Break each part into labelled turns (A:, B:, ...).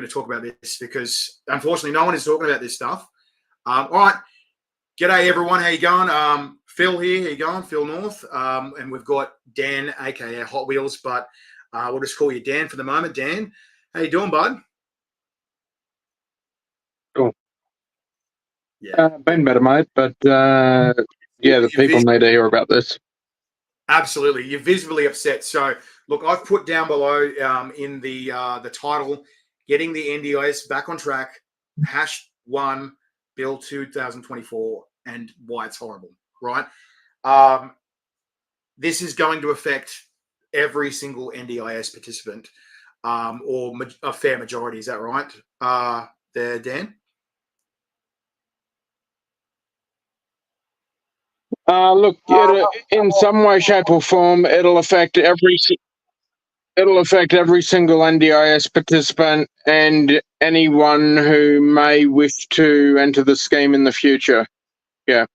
A: to talk about this because unfortunately no one is talking about this stuff. All right. G'day everyone. How you going? Phil here. How you going? Phil North. And we've got Dan, aka Hot Wheels, but we'll just call you Dan for the moment. Dan, how you doing, bud?
B: Cool.
A: Yeah.
B: Been better, mate, but yeah, the people need to hear about this.
A: Absolutely. You're visibly upset. So, look, I've put down below in the title, getting the NDIS back on track, #1 Bill 2024, and why it's horrible, right? This is going to affect every single NDIS participant, or a fair majority. Is that right, there, Dan?
B: Look, in some way, shape, or form, it'll affect every single NDIS participant and anyone who may wish to enter the scheme in the future. Yeah.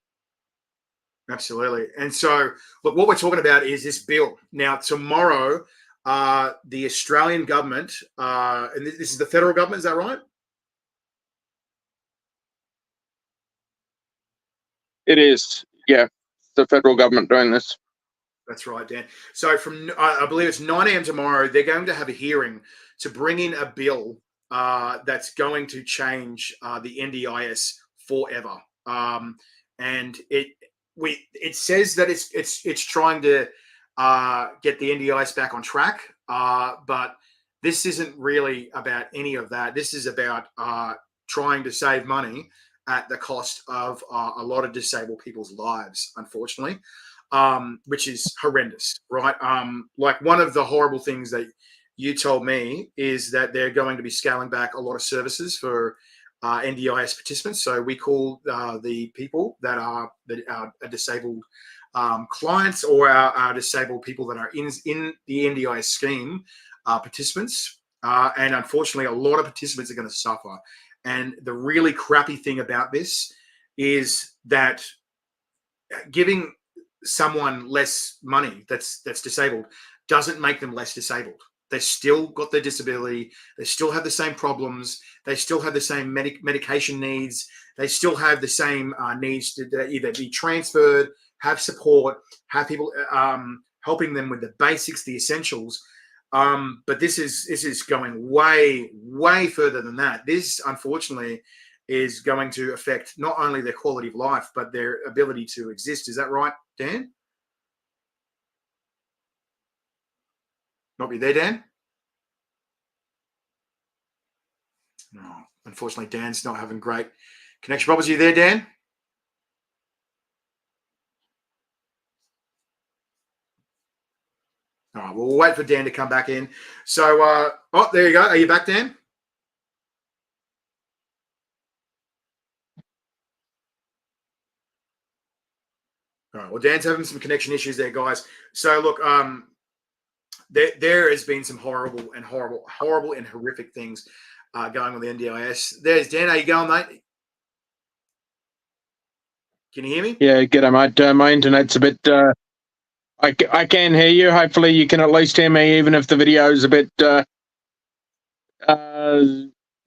A: Absolutely. And so, look, what we're talking about is this bill. Now, tomorrow, the Australian government, and this is the federal government, is that right?
B: It is. Yeah. The federal government doing this.
A: That's right, Dan. So from, I believe it's 9 a.m. tomorrow, they're going to have a hearing to bring in a bill that's going to change the NDIS forever. And it says that it's trying to get the NDIS back on track, but this isn't really about any of that. This is about trying to save money at the cost of a lot of disabled people's lives, unfortunately, which is horrendous, right? Like one of the horrible things that you told me is that they're going to be scaling back a lot of services for NDIS participants. So we call the people that are disabled clients, or our disabled people that are in the NDIS scheme participants. And unfortunately, a lot of participants are going to suffer. And the really crappy thing about this is that giving someone less money that's disabled doesn't make them less disabled. They still got their disability. They still have the same problems. They still have the same medication needs. They still have the same needs to either be transferred, have support, have people helping them with the basics, the essentials. But this is going way, way further than that. This, unfortunately, is going to affect not only their quality of life, but their ability to exist. Is that right, Dan? Not be there, Dan? No, unfortunately, Dan's not having great connection problems. Are you there, Dan? All right, well, we'll wait for Dan to come back in. So, oh, there you go. Are you back, Dan? All right, well, Dan's having some connection issues there, guys. So, look, there has been some horrible and horrific things going on the NDIS. There's Dan. How you going, mate? Can you hear me?
B: Yeah, g'day, mate. My internet's a bit... I can hear you. Hopefully you can at least hear me, even if the video is a bit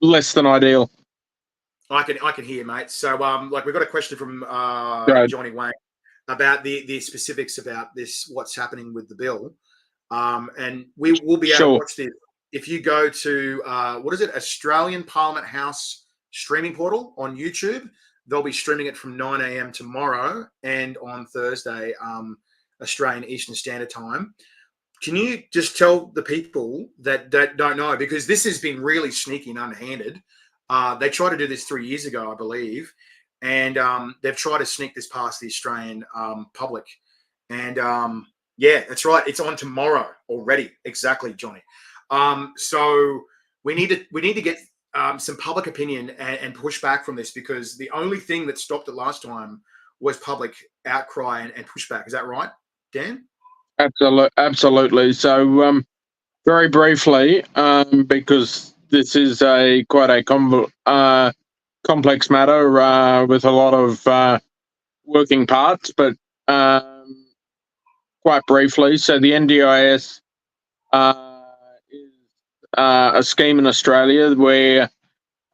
B: less than ideal.
A: I can hear you, mate. So, like, we've got a question from Johnny Wayne about the specifics about this, what's happening with the bill. And we will be able to watch this if you go to what is it, Australian Parliament House streaming portal on YouTube. They'll be streaming it from 9 a.m. tomorrow and on Thursday, Australian Eastern Standard Time. Can you just tell the people that don't know, because this has been really sneaky and underhanded. They tried to do this 3 years ago, I believe, and they've tried to sneak this past the Australian public. And yeah, that's right. It's on tomorrow already. Exactly, Johnny. So we need to get some public opinion and push back from this, because the only thing that stopped it last time was public outcry and pushback. Is that right, Dan?
B: Absolutely. So very briefly, because this is quite a complex matter with a lot of working parts, but quite briefly, so the NDIS is a scheme in Australia where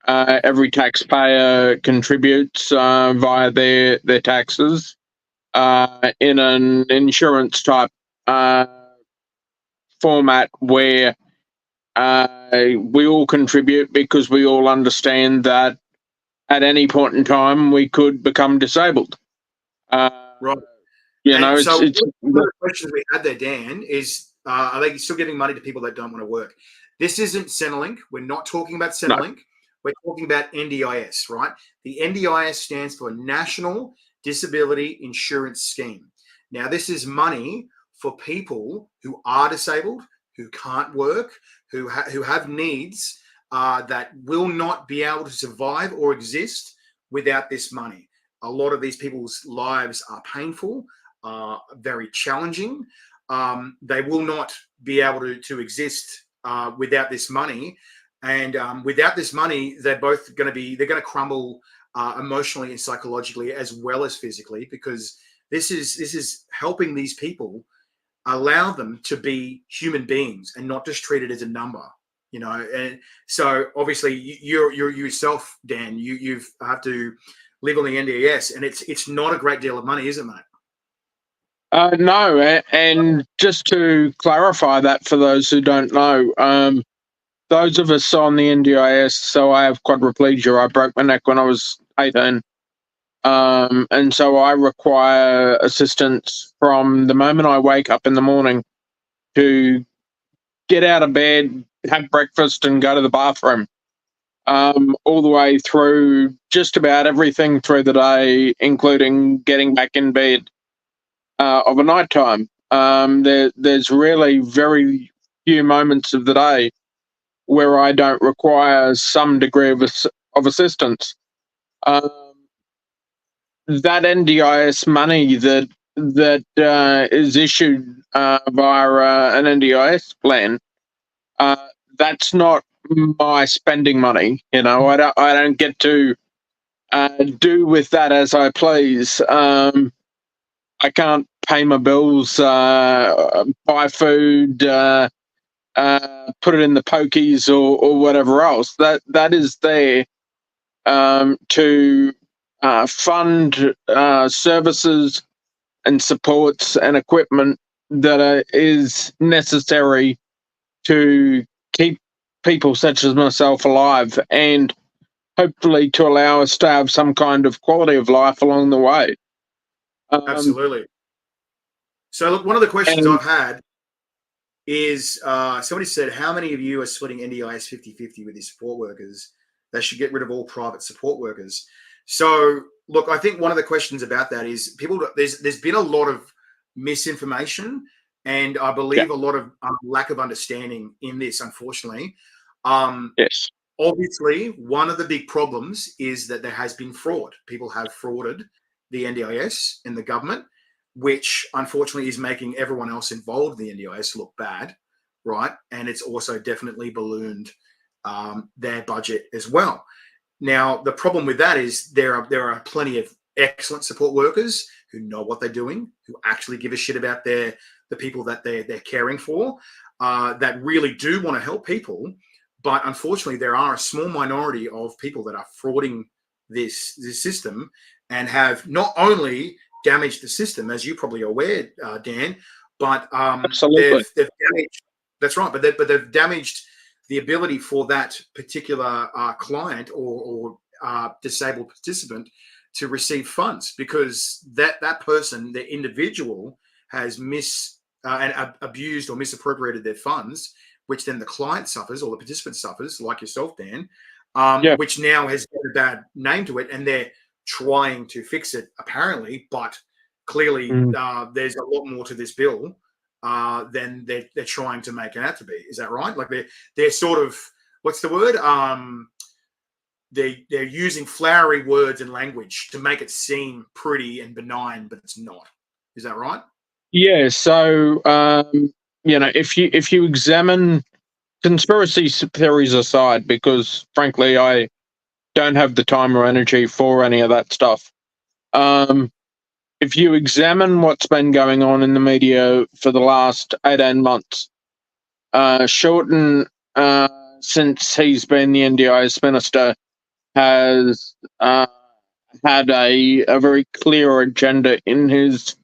B: every taxpayer contributes via their taxes in an insurance type format where we all contribute because we all understand that at any point in time we could become disabled.
A: Right.
B: You know,
A: And so
B: it's
A: one of the questions we had there, Dan, is are they still giving money to people that don't want to work? This isn't Centrelink. We're not talking about
B: no.
A: Centrelink. We're talking about NDIS, right? The NDIS stands for National Disability Insurance Scheme. Now, this is money for people who are disabled, who can't work, who have needs that will not be able to survive or exist without this money. A lot of these people's lives are painful, very challenging. They will not be able to exist without this money, and without this money, they're going to crumble emotionally and psychologically as well as physically, because this is helping these people, allow them to be human beings and not just treated as a number. And so obviously you're yourself, Dan. You have to live on the NDIS, and it's not a great deal of money, is it, mate?
B: No, and just to clarify that for those who don't know, those of us on the NDIS, so I have quadriplegia. I broke my neck when I was 18. And so I require assistance from the moment I wake up in the morning to get out of bed, have breakfast, and go to the bathroom. All the way through just about everything through the day, including getting back in bed of a night time. There's really very few moments of the day where I don't require some degree of assistance. That NDIS money that is issued via an NDIS plan, that's not my spending money. I don't get to do with that as I please. I can't pay my bills, buy food, put it in the pokies or whatever else. That is there to fund services and supports and equipment that is necessary to keep people such as myself alive, and hopefully to allow us to have some kind of quality of life along the way.
A: Absolutely. So look, one of the questions
B: And
A: I've had is somebody said, how many of you are splitting NDIS 50-50 with your support workers? They should get rid of all private support workers. So look, I think one of the questions about that is there's been a lot of misinformation, and I believe a lot of lack of understanding in this, unfortunately.
B: Yes.
A: Obviously, one of the big problems is that there has been fraud. People have frauded the NDIS and the government, which unfortunately is making everyone else involved in the NDIS look bad, right? And it's also definitely ballooned their budget as well. Now, the problem with that is there are plenty of excellent support workers who know what they're doing, who actually give a shit about the people that they're caring for, that really do want to help people. But unfortunately, there are a small minority of people that are frauding this system and have not only damaged the system, as you're probably aware, Dan, but
B: Absolutely.
A: they've damaged. That's right, but they've damaged the ability for that particular client or disabled participant to receive funds, because that person, the individual, has and abused or misappropriated their funds, which then the client suffers or the participant suffers, like yourself, Dan, which now has got a bad name to it, and they're trying to fix it, apparently, but clearly there's a lot more to this bill than they're trying to make it out to be. Is that right? Like they're sort of, what's the word? They're using flowery words and language to make it seem pretty and benign, but it's not. Is that right?
B: Yeah. So if you examine conspiracy theories aside, because frankly I don't have the time or energy for any of that stuff. If you examine what's been going on in the media for the last 18 months, shorten since he's been the NDIS minister, has had a very clear agenda in his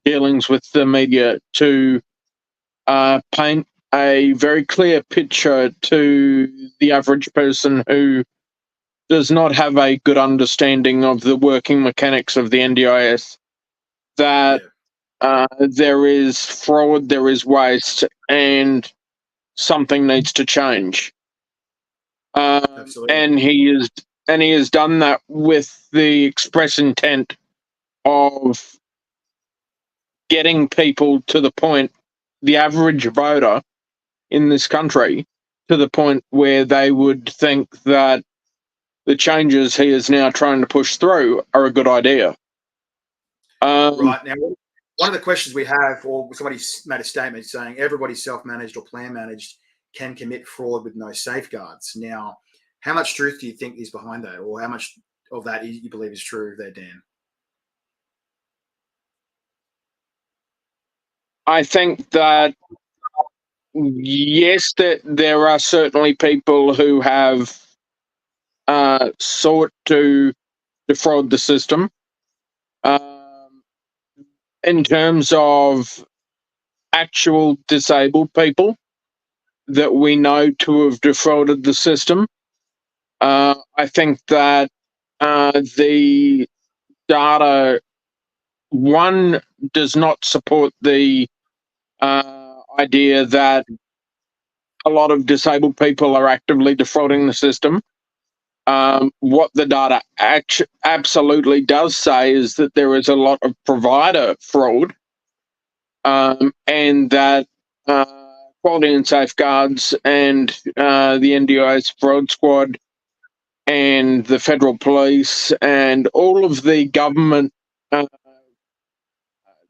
B: dealings with the media to paint a very clear picture to the average person who does not have a good understanding of the working mechanics of the NDIS, that there is fraud, there is waste, and something needs to change.
A: Absolutely.
B: And he has done that with the express intent of getting people to the point, the average voter in this country, to the point where they would think that the changes he is now trying to push through are a good idea.
A: Right. Now, one of the questions we have, or somebody made a statement saying everybody self-managed or plan-managed can commit fraud with no safeguards. Now, how much truth do you think is behind that, or how much of that you believe is true there, Dan?
B: I think that, yes, that there are certainly people who have sought to defraud the system. In terms of actual disabled people that we know to have defrauded the system, I think that the data, one, does not support the idea that a lot of disabled people are actively defrauding the system. What the data absolutely does say is that there is a lot of provider fraud, and that Quality and Safeguards and the NDIS Fraud Squad and the Federal Police and all of the government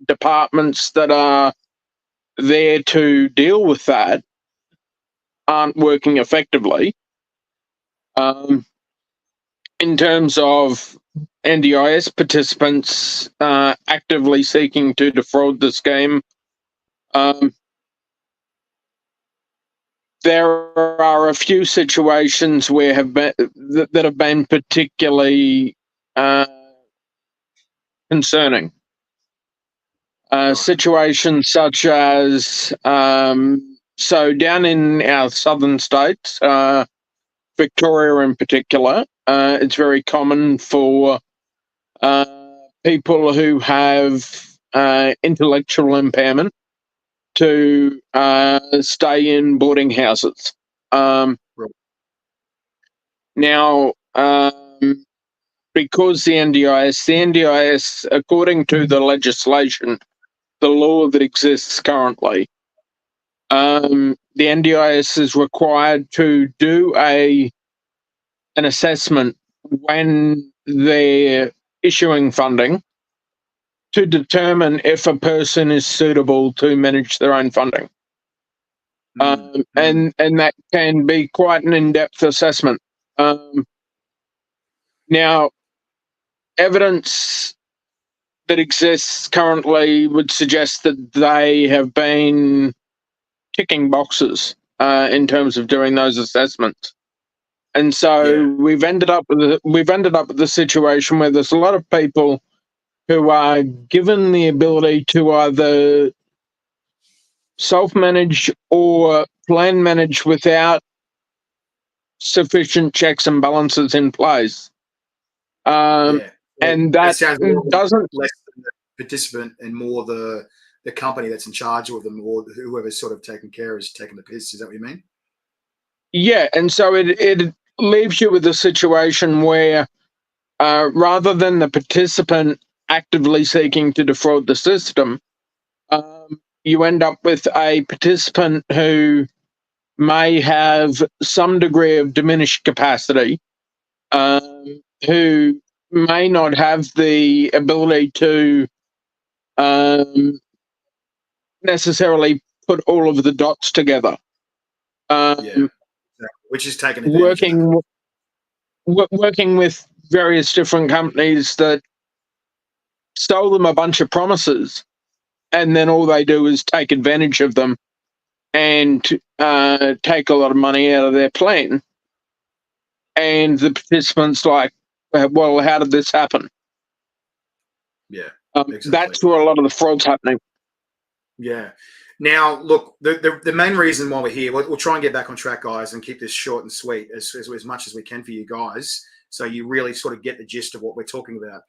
B: departments that are there to deal with that aren't working effectively. In terms of NDIS participants actively seeking to defraud the scheme, there are a few situations where that have been particularly concerning. Situations such as, so down in our southern states, Victoria in particular, it's very common for people who have intellectual impairment to stay in boarding houses. Now, because the NDIS, according to the legislation, the law that exists currently, the NDIS is required to do an assessment when they're issuing funding to determine if a person is suitable to manage their own funding. And that can be quite an in-depth assessment. Now, evidence that exists currently would suggest that they have been ticking boxes in terms of doing those assessments. And so we've ended up with the situation where there's a lot of people who are given the ability to either self-manage or plan manage without sufficient checks and balances in place. And that
A: sounds
B: doesn't
A: less than the participant and more the company that's in charge of them, or whoever's sort of taking care is taking the piss. Is that what you mean?
B: Yeah, and so it leaves you with a situation where rather than the participant actively seeking to defraud the system, you end up with a participant who may have some degree of diminished capacity, who may not have the ability to necessarily put all of the dots together.
A: Which is taking advantage of that.
B: Working with various different companies that sell them a bunch of promises, and then all they do is take advantage of them and take a lot of money out of their plan. And the participants like, well, how did this happen?
A: Yeah, exactly.
B: That's where a lot of the fraud's happening.
A: Yeah. Now, look, the main reason why we're here, we'll try and get back on track, guys, and keep this short and sweet as much as we can for you guys, so you really sort of get the gist of what we're talking about.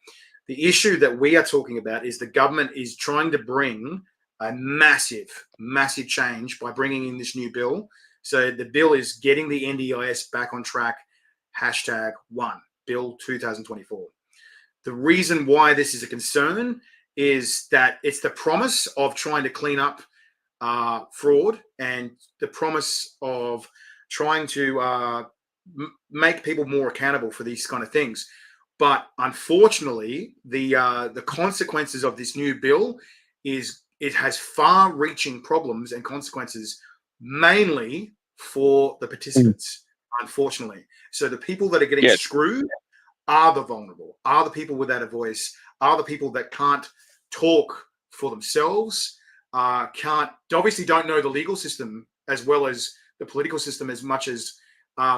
A: The issue that we are talking about is the government is trying to bring a massive, massive change by bringing in this new bill. So the bill is getting the NDIS back on track, #1, Bill 2024. The reason why this is a concern is that it's the promise of trying to clean up fraud and the promise of trying to make people more accountable for these kind of things. But unfortunately, the consequences of this new bill is it has far-reaching problems and consequences, mainly for the participants. Unfortunately, so the people that are getting screwed are the vulnerable, are the people without a voice, are the people that can't talk for themselves, obviously don't know the legal system as well as the political system as much as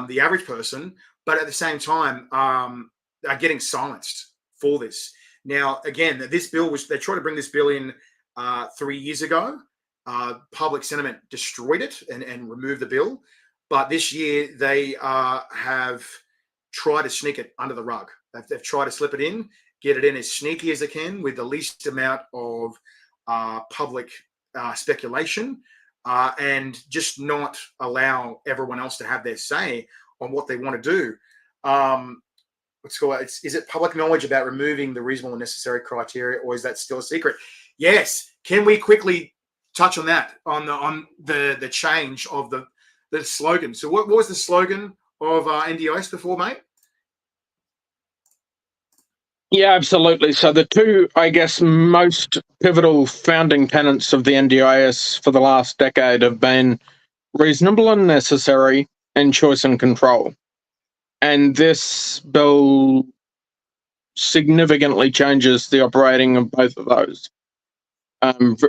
A: the average person, but at the same time are getting silenced for this. Now, again, this bill they tried to bring this bill in 3 years ago. Public sentiment destroyed it and removed the bill. But this year they have tried to sneak it under the rug. They've tried to slip it in, get it in as sneaky as they can with the least amount of public speculation, and just not allow everyone else to have their say on what they want to do. Is it public knowledge about removing the reasonable and necessary criteria, or is that still a secret? Yes. Can we quickly touch on that, on the change of the slogan? So what was the slogan of NDIS before, mate?
B: Yeah, absolutely. So the two, I guess, most pivotal founding tenets of the NDIS for the last decade have been reasonable and necessary and choice and control. And this bill significantly changes the operating of both of those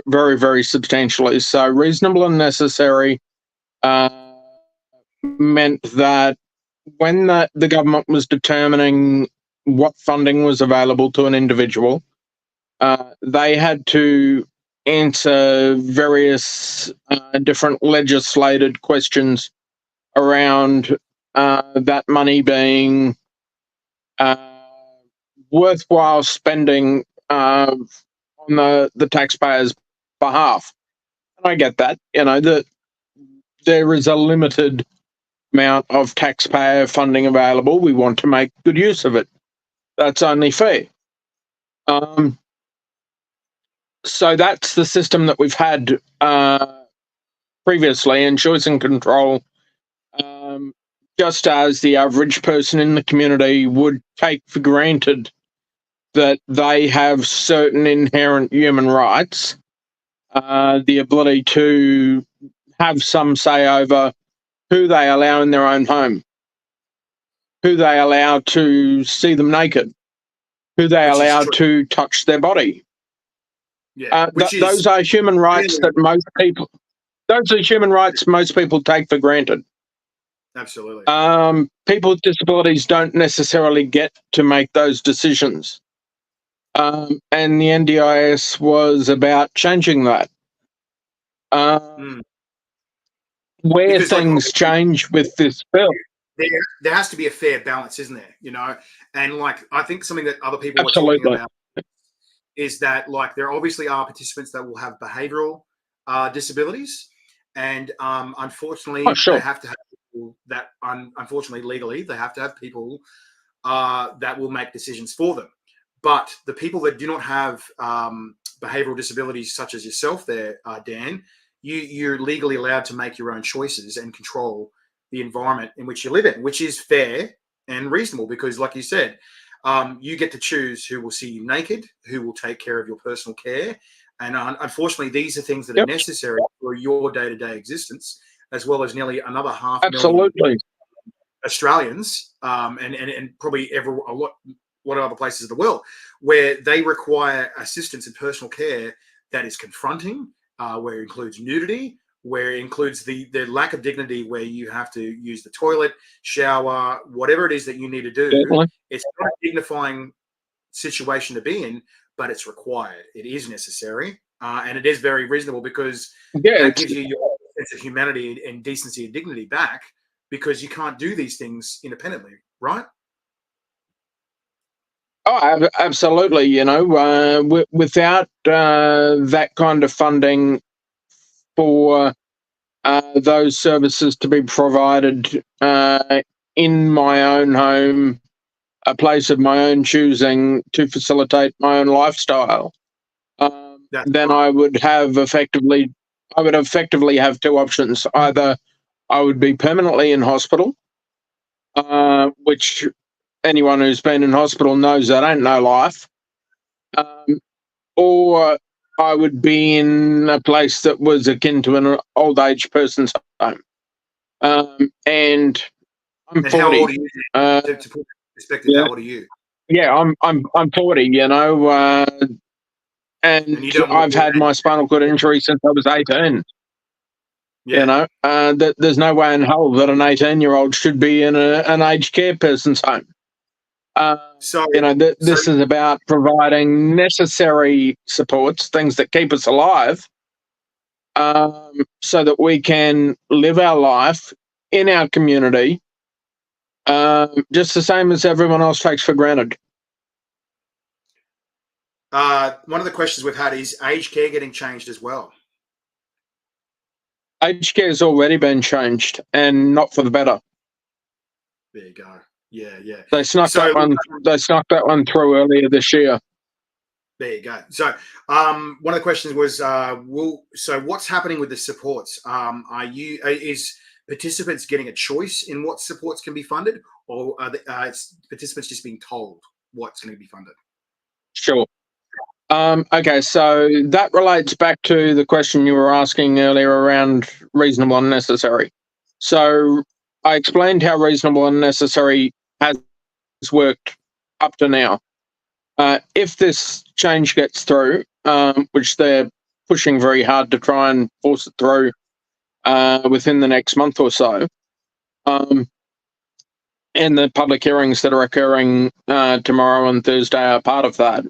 B: very, very substantially. So reasonable and necessary meant that when the government was determining what funding was available to an individual, they had to answer various different legislated questions around that money being worthwhile spending on the taxpayer's behalf. And I get that, that there is a limited amount of taxpayer funding available. We want to make good use of it. That's only fair. So that's the system that we've had previously, and choice and control, just as the average person in the community would take for granted that they have certain inherent human rights, the ability to have some say over who they allow in their own home, who they allow to see them naked, who they allow to touch their body.
A: Yeah,
B: those are human rights that most people take for granted.
A: Absolutely.
B: People with disabilities don't necessarily get to make those decisions. And the NDIS was about changing that. Where because things change with this bill.
A: There has to be a fair balance, isn't there? And I think something that other people are talking about is that there obviously are participants that will have behavioral disabilities, and unfortunately they have to have people that unfortunately legally they have to have people that will make decisions for them. But the people that do not have behavioral disabilities, such as yourself there, Dan, you're legally allowed to make your own choices and control the environment in which you live in, which is fair and reasonable because, like you said, you get to choose who will see you naked, who will take care of your personal care. And unfortunately, these are things that are necessary for your day-to-day existence, as well as nearly another 500,000 Australians, and probably a lot of other places of the world, where they require assistance in personal care that is confronting, where it includes nudity, where it includes the lack of dignity, where you have to use the toilet, shower, whatever it is that you need to do.
B: Certainly.
A: It's not a dignifying situation to be in, but it's required. It is necessary, and it is very reasonable, because
B: Yeah,
A: that
B: it's,
A: gives you your sense of humanity and decency and dignity back, because you can't do these things independently, right?
B: absolutely. Without that kind of funding for those services to be provided in my own home, a place of my own choosing to facilitate my own lifestyle,
A: That's
B: then
A: right.
B: I would effectively have two options. Either I would be permanently in hospital, which anyone who's been in hospital knows that ain't no life, um, or I would be in a place that was akin to an old age person's home. And I'm
A: And how old
B: 40.
A: are you?
B: Uh,
A: To put in perspective,
B: yeah,
A: how old are you?
B: yeah, I'm 40.
A: And
B: And
A: you don't want
B: I've
A: to do
B: had
A: it.
B: my spinal cord injury since I was 18.
A: Yeah.
B: There's no way in hell that an 18-year-old should be in an aged care person's home. Uh,
A: So, so
B: this is about providing necessary supports, things that keep us alive, so that we can live our life in our community, just the same as everyone else takes for granted.
A: one of the questions we've had is aged care getting changed as well.
B: Aged care has already been changed, and not for the better.
A: There you go. Yeah, yeah.
B: They snuck
A: So
B: that one. They snuck that one through earlier this year.
A: there you go. So one of the questions was, so what's happening with the supports? Is participants getting a choice in what supports can be funded, or are participants just being told what's going to be funded?
B: Sure. Okay, so that relates back to the question you were asking earlier around reasonable and necessary. So I explained how reasonable and necessary has worked up to now. If this change gets through, which they're pushing very hard to try and force it through within the next month or so, and the public hearings that are occurring tomorrow and Thursday are part of that.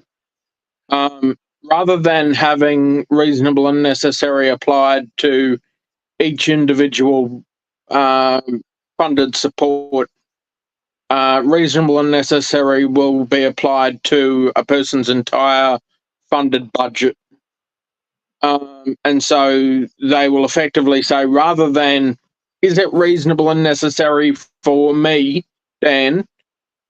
B: Rather than having reasonable and necessary applied to each individual funded support, reasonable and necessary will be applied to a person's entire funded budget. And so they will effectively say, rather than, is it reasonable and necessary for me, Dan,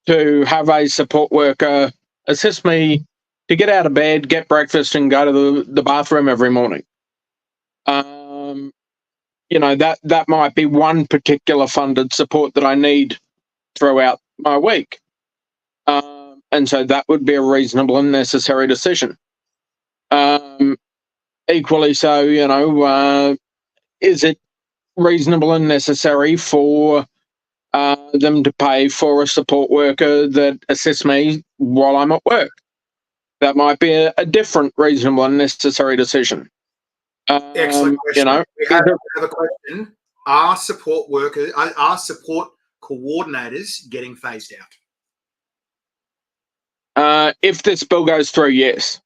B: to have a support worker assist me to get out of bed, get breakfast, and go to the bathroom every morning? That might be one particular funded support that I need throughout my week. And so that would be a reasonable and necessary decision. Equally so, is it reasonable and necessary for them to pay for a support worker that assists me while I'm at work? That might be a different reasonable and necessary decision.
A: Excellent
B: You
A: question.
B: know,
A: We have a question. Are support coordinators getting phased out?
B: If this bill goes through, yes,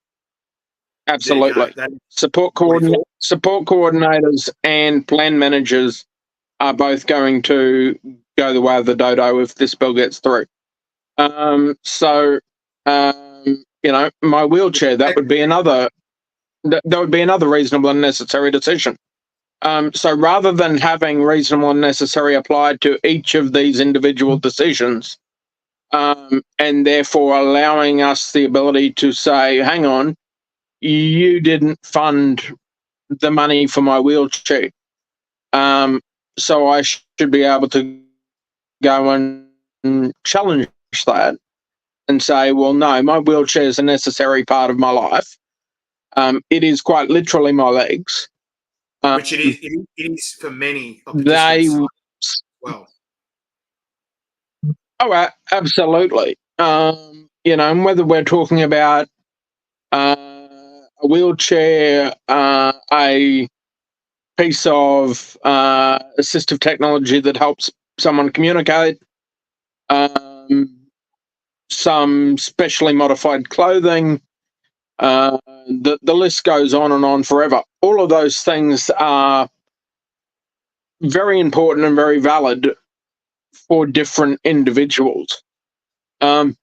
A: There you go.
B: absolutely.
A: That
B: Support
A: 44.
B: coordinators and plan managers are both going to go the way of the dodo if this bill gets through. My wheelchair, that would be another reasonable and necessary decision. So rather than having reasonable and necessary applied to each of these individual decisions, and therefore allowing us the ability to say, hang on, you didn't fund the money for my wheelchair. So I should be able to go and challenge that and say, well, no, my wheelchair is a necessary part of my life. It is quite literally my legs.
A: Which it is for many of
B: They,
A: participants as well.
B: absolutely. And whether we're talking about a wheelchair, a piece of assistive technology that helps someone communicate, some specially modified clothing. The list goes on and on forever. All of those things are very important and very valid for different individuals. And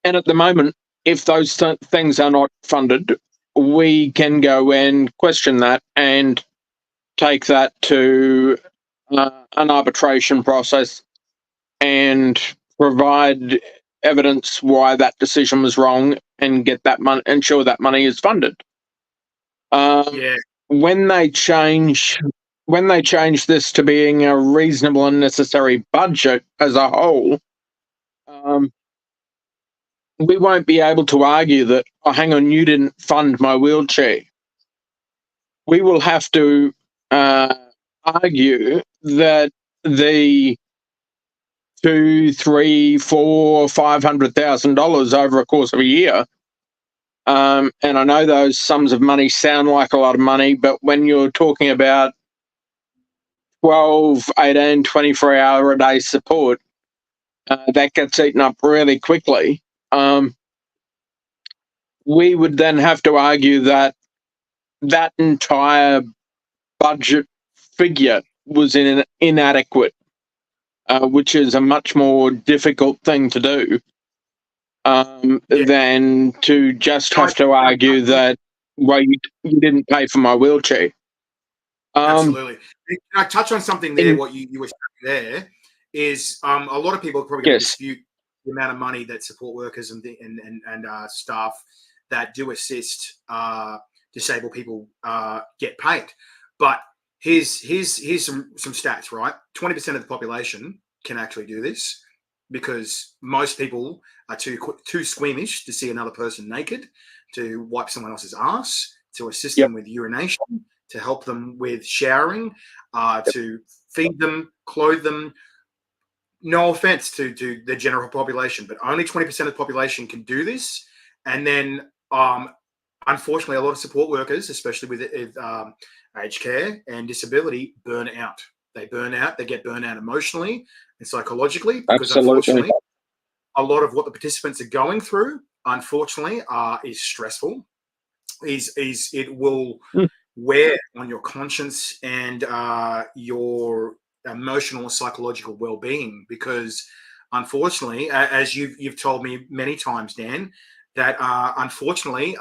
B: at the moment, if those things are not funded, we can go and question that and take that to an arbitration process and provide evidence why that decision was wrong and get that money, ensure that money is funded.
A: Yeah.
B: When they change this to being a reasonable and necessary budget as a whole, we won't be able to argue that, oh, hang on, you didn't fund my wheelchair. We will have to argue that the $2, $3, $4, $500,000 over a course of a year. And I know those sums of money sound like a lot of money, but when you're talking about 12, 18, 24-hour a day support, that gets eaten up really quickly. We would then have to argue that that entire budget figure was inadequate, which is a much more difficult thing to do than to just have to argue that, well, you didn't pay for my wheelchair.
A: Absolutely. Can I touch on something there? What you were saying there is a lot of people are probably going to dispute the amount of money that support workers and staff that do assist disabled people get paid. But here's some stats, right? 20% of the population can actually do this because most people are too squeamish to see another person naked, to wipe someone else's ass, to assist them with urination, to help them with showering, to feed them, clothe them. No offense to the general population, but only 20% of the population can do this. And then, unfortunately, a lot of support workers, especially with aged care and disability, burn out. They burn out. They get burned out emotionally and psychologically because, unfortunately, a lot of what the participants are going through, unfortunately, is stressful. It will wear on your conscience and your emotional and psychological well-being, because unfortunately, as you've told me many times, Dan, that unfortunately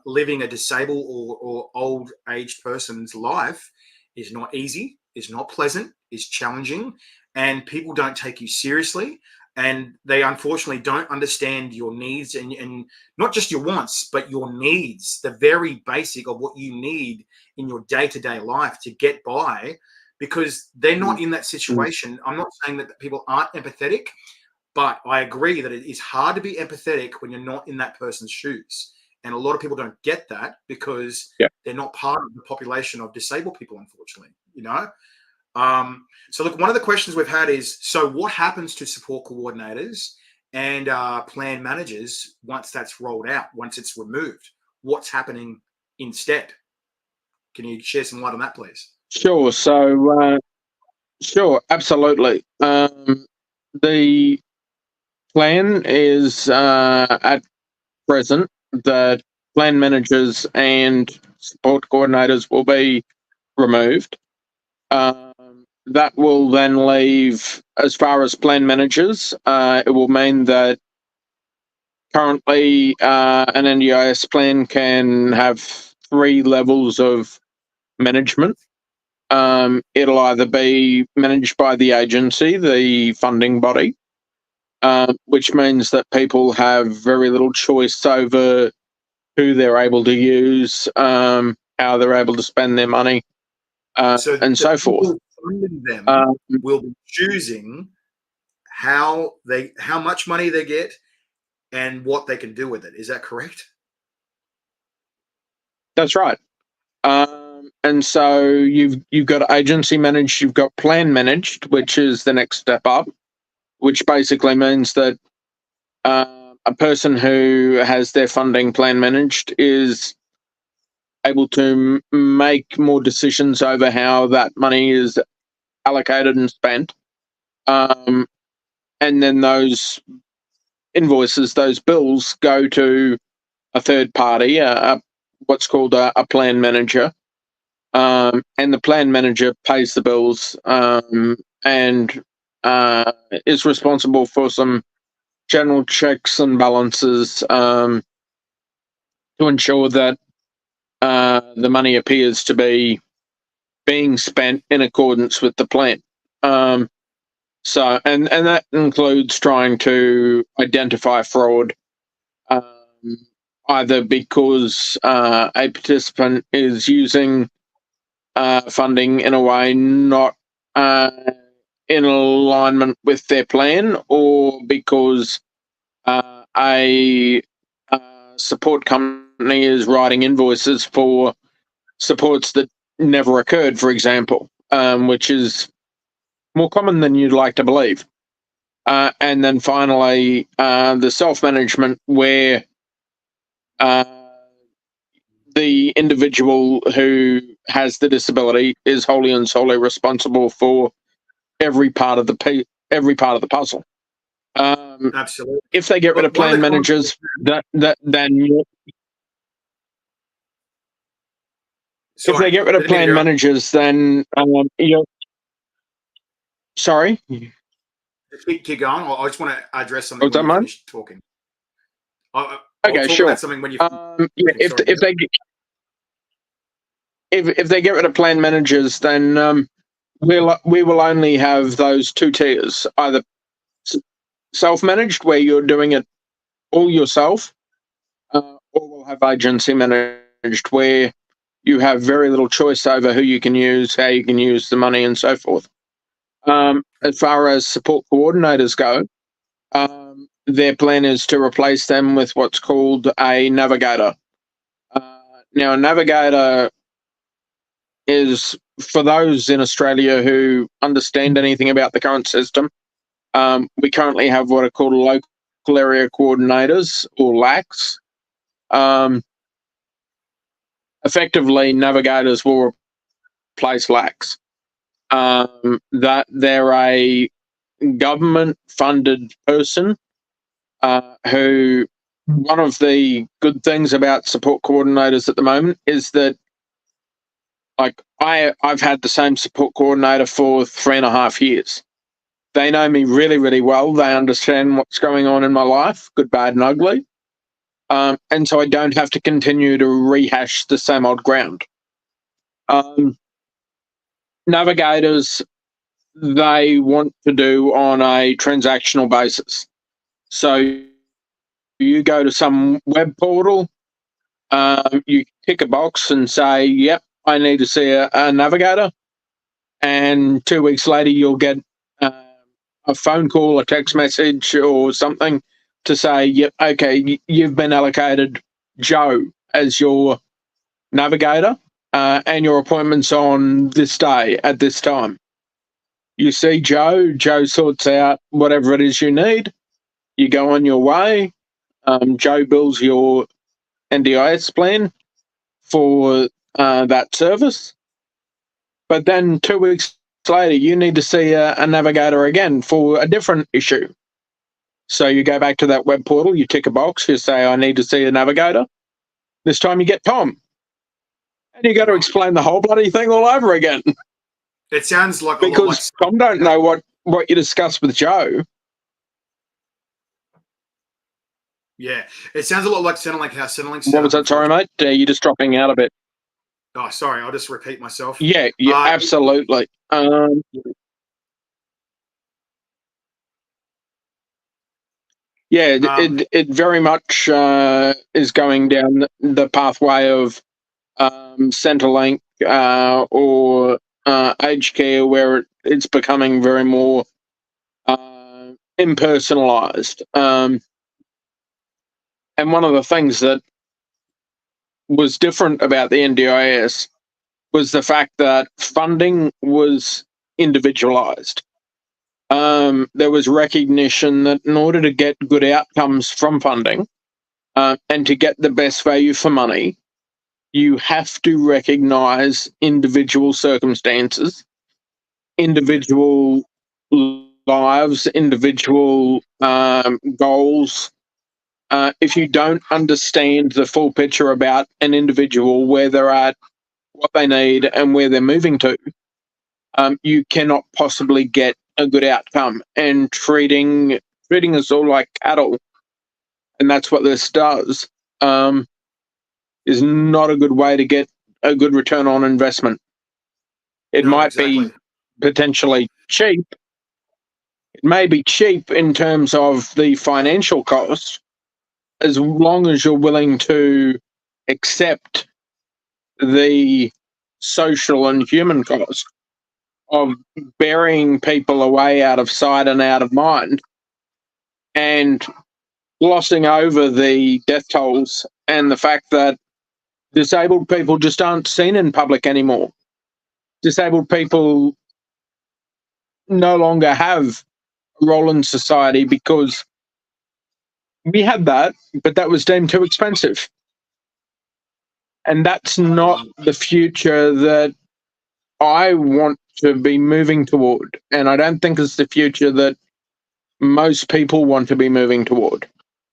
A: living a disabled or old aged person's life is not easy, is not pleasant, is challenging, and people don't take you seriously. And they unfortunately don't understand your needs and not just your wants, but your needs, the very basic of what you need in your day-to-day life to get by, because they're not in that situation. I'm not saying that people aren't empathetic, but I agree that it is hard to be empathetic when you're not in that person's shoes. And a lot of people don't get that because they're not part of the population of disabled people, unfortunately, So look, one of the questions we've had is, so what happens to support coordinators and plan managers once that's rolled out, once it's removed? What's happening instead? Can you share some light on that, please?
B: Sure. So, sure, absolutely. The plan is at present that plan managers and support coordinators will be removed. That will then leave, as far as plan managers, it will mean that currently an NDIS plan can have 3 levels of management. It'll either be managed by the agency, the funding body, which means that people have very little choice over who they're able to use, how they're able to spend their money, and so forth.
A: Them will be choosing how much money they get and what they can do with it. Is that correct?
B: That's right. And so you've got agency managed, you've got plan managed, which is the next step up, which basically means that a person who has their funding plan managed is able to make more decisions over how that money is allocated and spent. And then those invoices, those bills, go to a third party, what's called a plan manager, and the plan manager pays the bills and is responsible for some general checks and balances to ensure that the money appears to be being spent in accordance with the plan. And that includes trying to identify fraud, either because a participant is using funding in a way not in alignment with their plan, or because a support company is writing invoices for supports that never occurred, for example, which is more common than you'd like to believe. And then finally, the self-management, where the individual who has the disability is wholly and solely responsible for every part of the puzzle.
A: Absolutely.
B: If they get rid of plan managers, then if they get rid of plan managers, then you're sorry.
A: Keep going. I just want to address something
B: when
A: you finish talking.
B: Okay, sure.
A: About something when you
B: if they get rid of plan managers, then we will only have those two tiers: either self-managed, where you're doing it all yourself, or we'll have agency managed, where you have very little choice over who you can use, how you can use the money, and so forth. As far as support coordinators go, their plan is to replace them with what's called a navigator. Now, a navigator is, for those in Australia who understand anything about the current system, we currently have what are called local area coordinators, or LACs. Effectively, navigators will replace LACs. That they're a government-funded person who, one of the good things about support coordinators at the moment is that, like, I've had the same support coordinator for 3.5 years. They know me really, really well. They understand what's going on in my life, good, bad, and ugly. And so I don't have to continue to rehash the same old ground. Navigators, they want to do on a transactional basis. So you go to some web portal, you tick a box and say, yep, I need to see a navigator. And 2 weeks later, you'll get a phone call, a text message, or something to say, yep, okay, you've been allocated Joe as your navigator, and your appointment's on this day at this time. You see Joe sorts out whatever it is you need. You go on your way. Joe builds your NDIS plan for that service. But then 2 weeks later, you need to see a navigator again for a different issue. So you go back to that web portal, you tick a box, you say, I need to see a navigator. This time you get Tom. And you got to explain the whole bloody thing all over again.
A: It sounds like
B: because Tom don't know what you discussed with Joe.
A: Yeah, it sounds a lot like Centrelink. How Centrelink.
B: What was that? Sorry, mate. You're just dropping out a bit.
A: Oh, sorry. I'll just repeat myself.
B: Yeah, absolutely. Yeah, it very much is going down the pathway of Centrelink or aged care, where it's becoming very more impersonalized. And one of the things that was different about the NDIS was the fact that funding was individualized. There was recognition that in order to get good outcomes from funding and to get the best value for money, you have to recognize individual circumstances, individual lives, individual goals. If you don't understand the full picture about an individual, where they're at, what they need, and where they're moving to, you cannot possibly get a good outcome. And treating us all like cattle, and that's what this does, is not a good way to get a good return on investment. It
A: No,
B: might
A: exactly.
B: be potentially cheap. It may be cheap in terms of the financial cost, as long as you're willing to accept the social and human cost of burying people away out of sight and out of mind, and glossing over the death tolls and the fact that disabled people just aren't seen in public anymore. Disabled people no longer have a role in society because we had that, but that was deemed too expensive. And that's not the future that I want to be moving toward. And I don't think it's the future that most people want to be moving toward.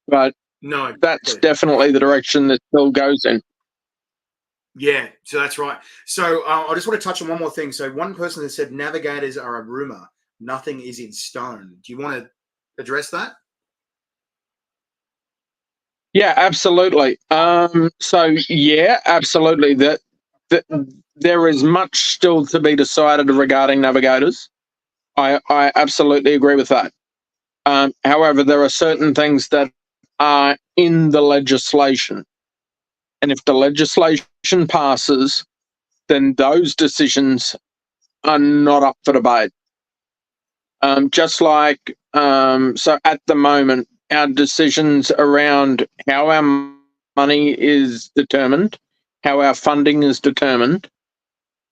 B: But
A: No,
B: that's
A: exactly.
B: definitely the direction that still goes in.
A: Yeah, so that's right. So I just want to touch on one more thing. So one person has said navigators are a rumor. Nothing is in stone. Do you want to address that?
B: Yeah, absolutely. So yeah, absolutely. That there is much still to be decided regarding navigators. I absolutely agree with that. However, there are certain things that are in the legislation, and if the legislation passes, then those decisions are not up for debate. Just like so, at the moment, our decisions around how our money is determined, how our funding is determined.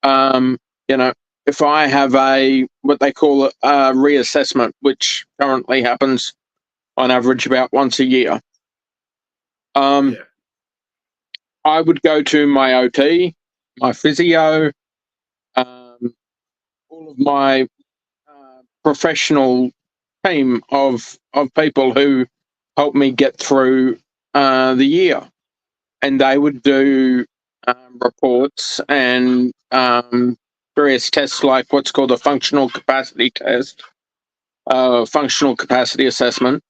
B: Um, you know, if I have a what they call a reassessment, which currently happens on average about once a year,
A: Yeah.
B: I would go to my OT, my physio, um, all of my professional team of people who help me get through the year, and they would do reports and various tests like what's called a functional capacity test, functional capacity assessment,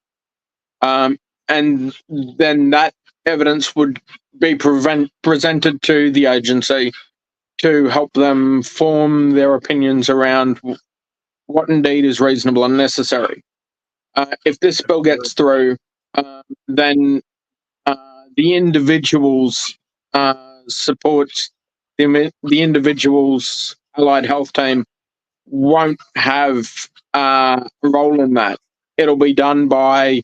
B: um, and then that evidence would be presented to the agency to help them form their opinions around what indeed is reasonable and necessary. If this bill gets through, then the individual's supports, the individual's allied health team won't have a role in that. It'll be done by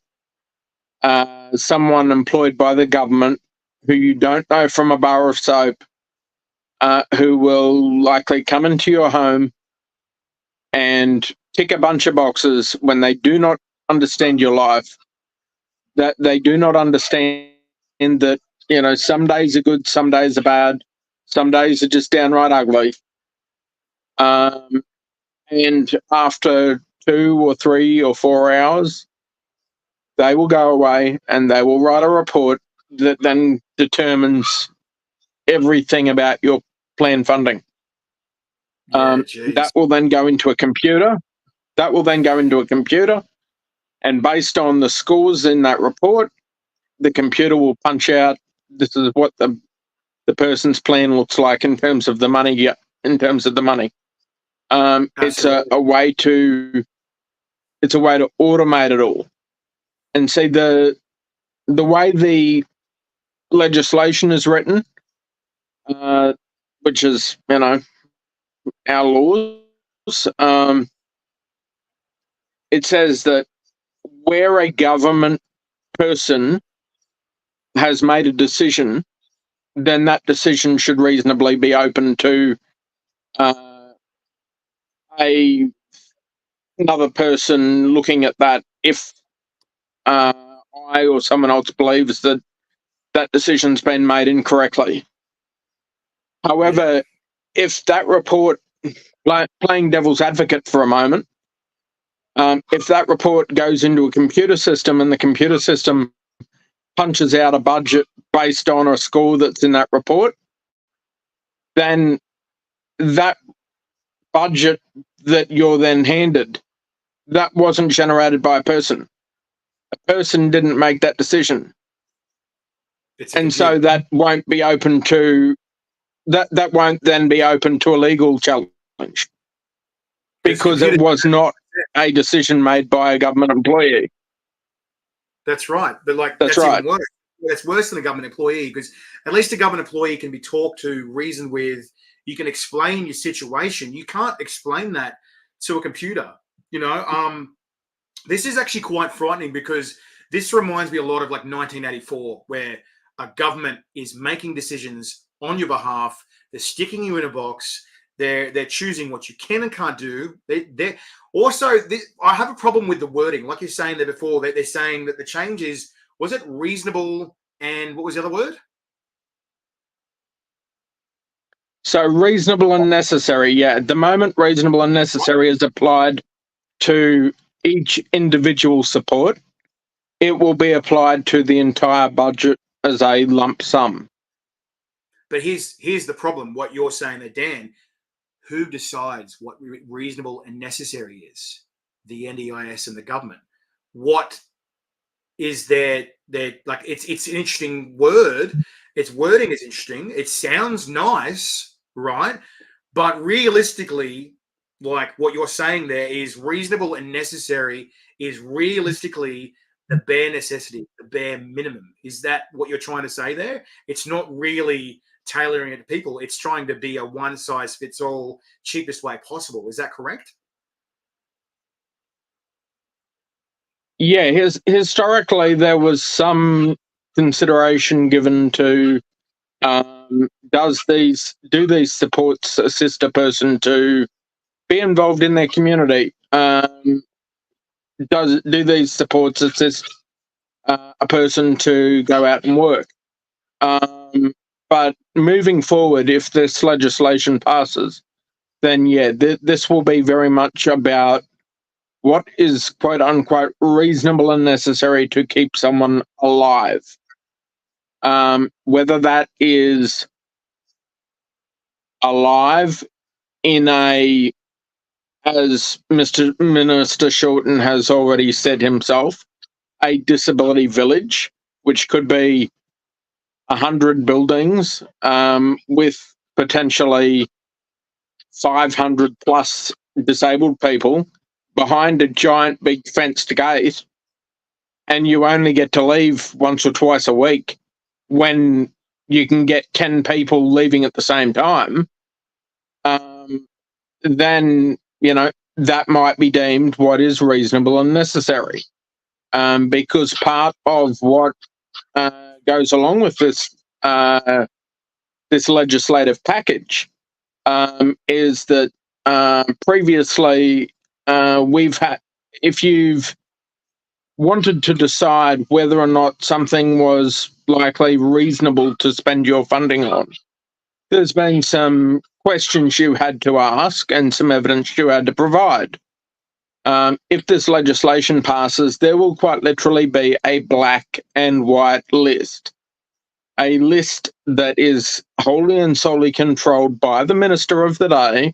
B: someone employed by the government who you don't know from a bar of soap, who will likely come into your home and tick a bunch of boxes when they do not understand your life, that they do not understand that, some days are good, some days are bad, some days are just downright ugly. And after 2 or 3 or 4 hours, they will go away and they will write a report that then determines everything about your plan funding.
A: Yeah, geez.
B: That will then go into a computer. And based on the scores in that report, the computer will punch out this is what the person's plan looks like in terms of the money. Yeah, in terms of the money, it's
A: Absolutely.
B: a way to automate it all. And see the way the legislation is written, which is our laws. It says that where a government person has made a decision, then that decision should reasonably be open to uh, a another person looking at that if I or someone else believes that that decision's been made incorrectly. However, if that report, playing devil's advocate for a moment, if that report goes into a computer system and the computer system punches out a budget based on a score that's in that report, then that budget that you're then handed, that wasn't generated by a person. A person didn't make that decision. And so that won't be open to that won't then be open to a legal challenge because it was not a decision made by a government employee.
A: That's right. But like that's
B: right.
A: Even worse. That's worse than a government employee, because at least a government employee can be talked to, reasoned with. You can explain your situation. You can't explain that to a computer. You know, this is actually quite frightening, because this reminds me a lot of like 1984, where a government is making decisions on your behalf. They're sticking you in a box. They're choosing what you can and can't do. They're also, I have a problem with the wording. Like you're saying there before, they're saying that the change is, was it reasonable, and what was the other word?
B: So reasonable and necessary. Yeah, at the moment, reasonable and necessary is applied to each individual support. It will be applied to the entire budget as a lump sum.
A: But here's the problem. What you're saying there, Dan, who decides what reasonable and necessary is? The NDIS and the government. What is their like? It's an interesting word. Its wording is interesting. It sounds nice, right? But realistically, like what you're saying there is reasonable and necessary is realistically the bare necessity, the bare minimum. Is that what you're trying to say there? It's not really tailoring it to people. It's trying to be a one-size-fits-all, cheapest way possible. Is that correct?
B: Yeah, historically there was some consideration given to do these supports assist a person to be involved in their community? Do these supports assist a person to go out and work? But moving forward, if this legislation passes, then yeah, this will be very much about what is quote unquote reasonable and necessary to keep someone alive. Whether that is alive in a, as Mr. Minister Shorten has already said himself, a disability village, which could be 100 buildings with potentially 500 plus disabled people behind a giant big fenced gate, and you only get to leave once or twice a week when you can get 10 people leaving at the same time, then, you know, that might be deemed what is reasonable and necessary. Because part of what goes along with this this legislative package is that previously we've had, if you've wanted to decide whether or not something was likely reasonable to spend your funding on, there's been some questions you had to ask and some evidence you had to provide. If this legislation passes, there will quite literally be a black and white list. A list that is wholly and solely controlled by the minister of the day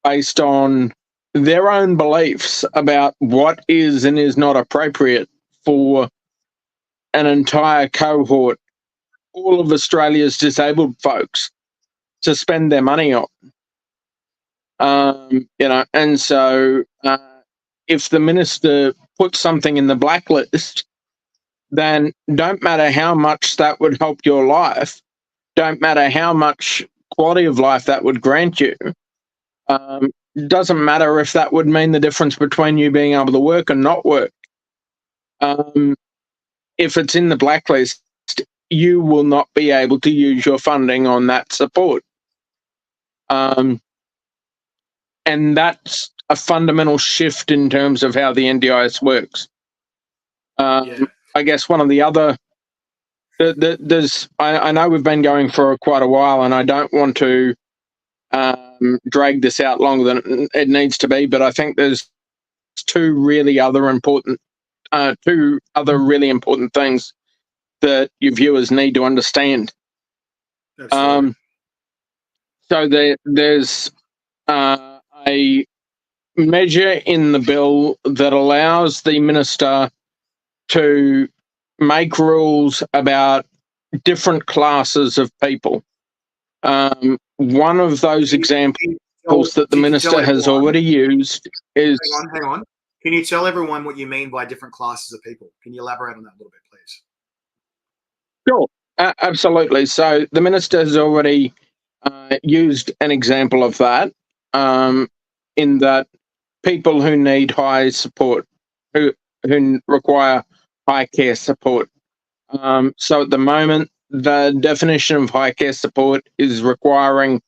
B: based on their own beliefs about what is and is not appropriate for an entire cohort, all of Australia's disabled folks, to spend their money on. You know, and so if the minister puts something in the blacklist, then don't matter how much that would help your life, don't matter how much quality of life that would grant you, doesn't matter if that would mean the difference between you being able to work and not work. If it's in the blacklist, you will not be able to use your funding on that support. And that's a fundamental shift in terms of how the NDIS works. I guess one of the other I know we've been going for quite a while, and I don't want to drag this out longer than it needs to be, but I think there's two other really important things that your viewers need to understand.
A: Absolutely.
B: So there's a measure in the bill that allows the minister to make rules about different classes of people. One of those examples that the minister has already used is...
A: Hang on. Can you tell everyone what you mean by different classes of people? Can you elaborate on that a little bit, please?
B: Sure, absolutely. So the minister has already used an example of that, in that people who need high support, who require high care support. So at the moment, the definition of high care support is requiring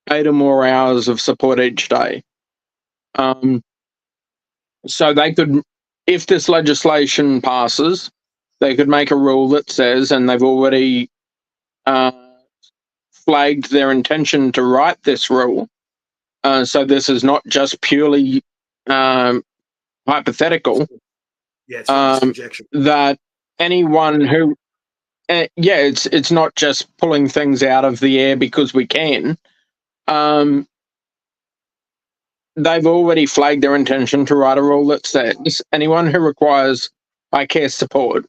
B: 8 or more hours of support each day. So they could, if this legislation passes, they could make a rule that says, and they've already flagged their intention to write this rule. So this is not just purely hypothetical.
A: Yeah, it's not just projection.
B: That anyone who, it's not just pulling things out of the air because we can. They've already flagged their intention to write a rule that says anyone who requires high care support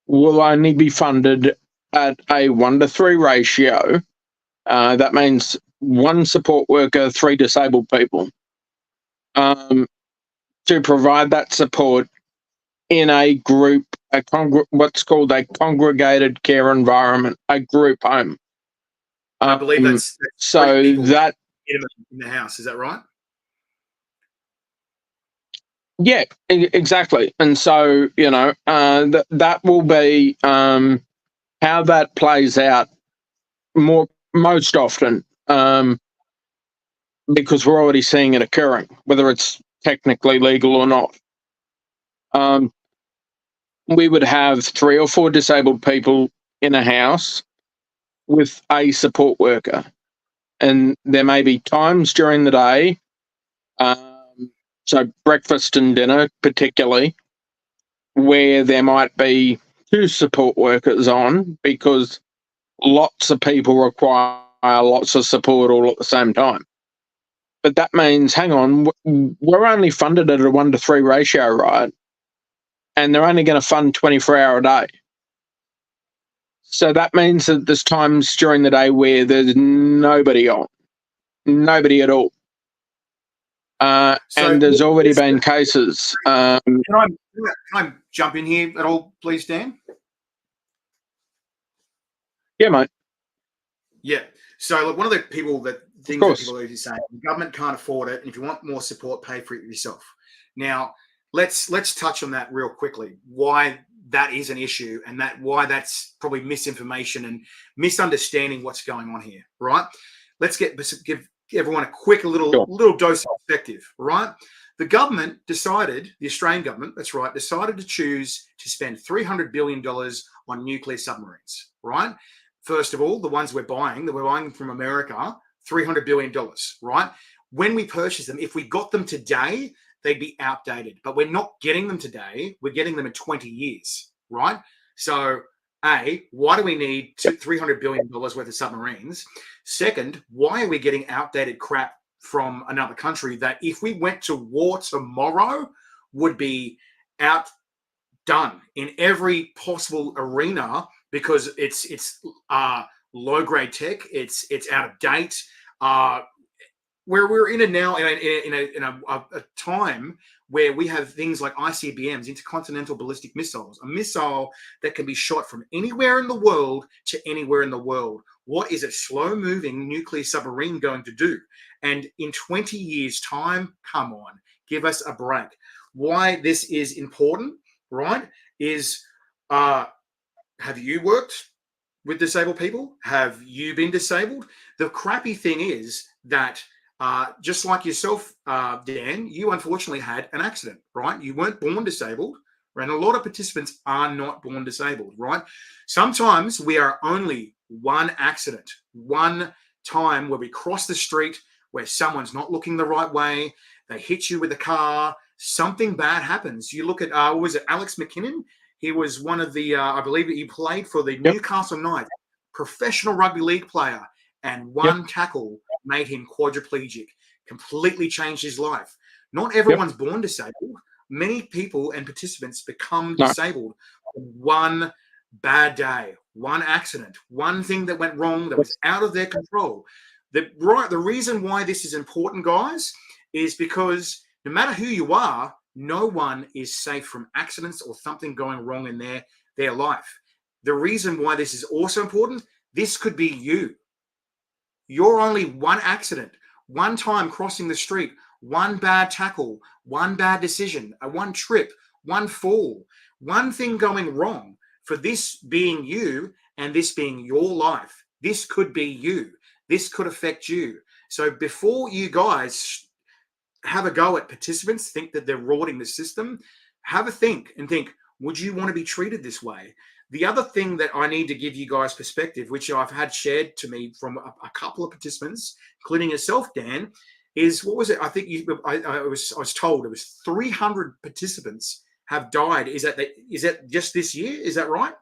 B: will only be funded at a 1-to-3 ratio. That means 1 support worker, 3 disabled people, to provide that support in a group, what's called a congregated care environment, a group home.
A: I believe that's
B: so that
A: in the house. Is that right?
B: Yeah, exactly. And so, that will be how that plays out most often, because we're already seeing it occurring, whether it's technically legal or not. We would have 3 or 4 disabled people in a house with a support worker. And there may be times during the day, so breakfast and dinner particularly, where there might be 2 support workers on because lots of people require lots of support all at the same time. But that means, hang on, we're only funded at a 1-to-3 ratio, right? And they're only going to fund 24-hour a day. So that means that there's times during the day where there's nobody on, nobody at all. And there's already been cases.
A: Can I jump in here at all, please, Dan?
B: Yeah, mate.
A: Yeah. So look, one of the things that people are saying, the government can't afford it, and if you want more support, pay for it yourself. Now, let's touch on that real quickly. Why that is an issue, and why that's probably misinformation and misunderstanding what's going on here, right? Let's give everyone a quick little dose of perspective, right? The government the Australian government, that's right, decided to choose to spend $300 billion on nuclear submarines, right? First of all, the ones we're buying from America, $300 billion, right? When we purchase them, if we got them today, they'd be outdated. But we're not getting them today. We're getting them in 20 years, right? So, A, why do we need $300 billion worth of submarines? Second, why are we getting outdated crap from another country that if we went to war tomorrow would be outdone in every possible arena because it's low grade tech, it's out of date. Where we're in it now in a time where we have things like ICBMs, intercontinental ballistic missiles, a missile that can be shot from anywhere in the world to anywhere in the world. What is a slow-moving nuclear submarine going to do? And in 20 years' time, come on, give us a break. Why this is important, right, is have you worked with disabled people? Have you been disabled? The crappy thing is that just like yourself, Dan, you unfortunately had an accident, right? You weren't born disabled, And a lot of participants are not born disabled, right? Sometimes we are only one accident, one time where we cross the street where someone's not looking the right way, they hit you with a car, something bad happens. You look at, was it Alex McKinnon? He was one of the, I believe he played for the Newcastle Knights, professional rugby league player, and one tackle made him quadriplegic, completely changed his life. Not everyone's born disabled. Many people and participants become disabled one bad day, one accident, one thing that went wrong that was out of their control. The reason why this is important, guys, is because no matter who you are, no one is safe from accidents or something going wrong in their life. The reason why this is also important, this could be you. You're only one accident, one time crossing the street, one bad tackle, one bad decision, one trip, one fall, one thing going wrong. For this being you and this being your life, this could be you. This could affect you. So before you guys have a go at participants, think that they're rorting the system, have a think and think, would you want to be treated this way? The other thing that I need to give you guys perspective, which I've had shared to me from a couple of participants, including yourself, Dan, is what was it? I think I was told it was 300 participants have died. Is that just this year? Is that right?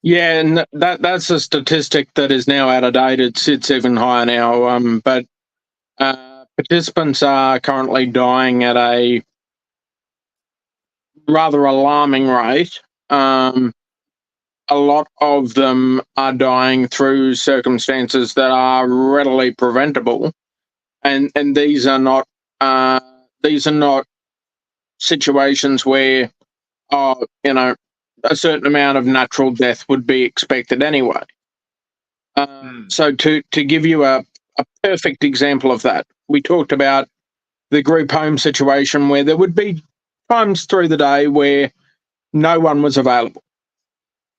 B: Yeah, and that's a statistic that is now out of date. It's even higher now. But participants are currently dying at a rather alarming rate. A lot of them are dying through circumstances that are readily preventable, and these are not situations where a certain amount of natural death would be expected anyway. So to give you a perfect example of that, we talked about the group home situation where there would be times through the day where no one was available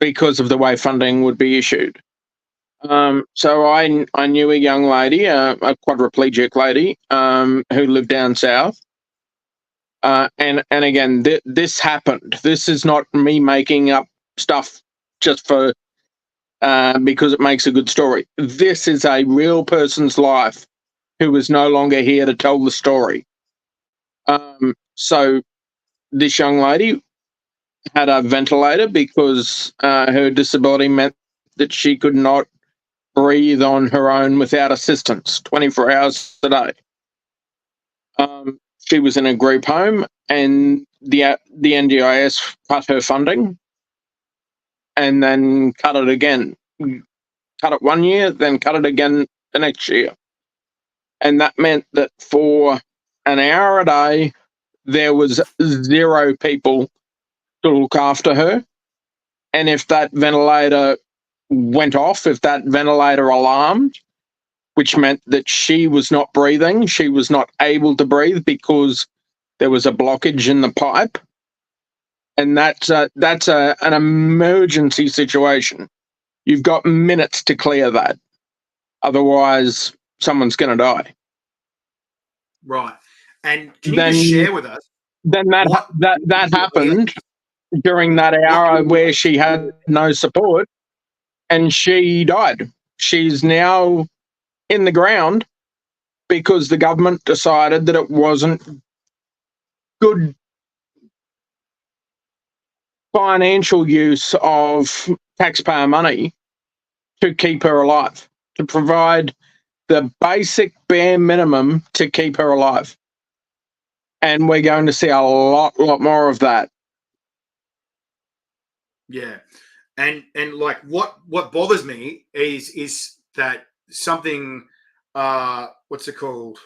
B: because of the way funding would be issued. So I knew a young lady, a quadriplegic lady, who lived down south. And again, this happened. This is not me making up stuff just for because it makes a good story. This is a real person's life who is no longer here to tell the story. So this young lady had a ventilator because her disability meant that she could not breathe on her own without assistance 24 hours a day. She was in a group home, and the NDIS cut her funding and then cut it again. Cut it 1 year, then cut it again the next year. And that meant that for an hour a day, there was 0 people to look after her. And if that ventilator went off, if that ventilator alarmed, which meant that she was not breathing, she was not able to breathe because there was a blockage in the pipe, and that's an emergency situation. You've got minutes to clear that, otherwise someone's going to die.
A: Right. And can you just share with us?
B: Then that happened during that hour where she had no support, and she died. She's now in the ground because the government decided that it wasn't good financial use of taxpayer money to keep her alive, to provide the basic bare minimum to keep her alive. And we're going to see a lot more of that.
A: Yeah. And like what bothers me is that something what's it called?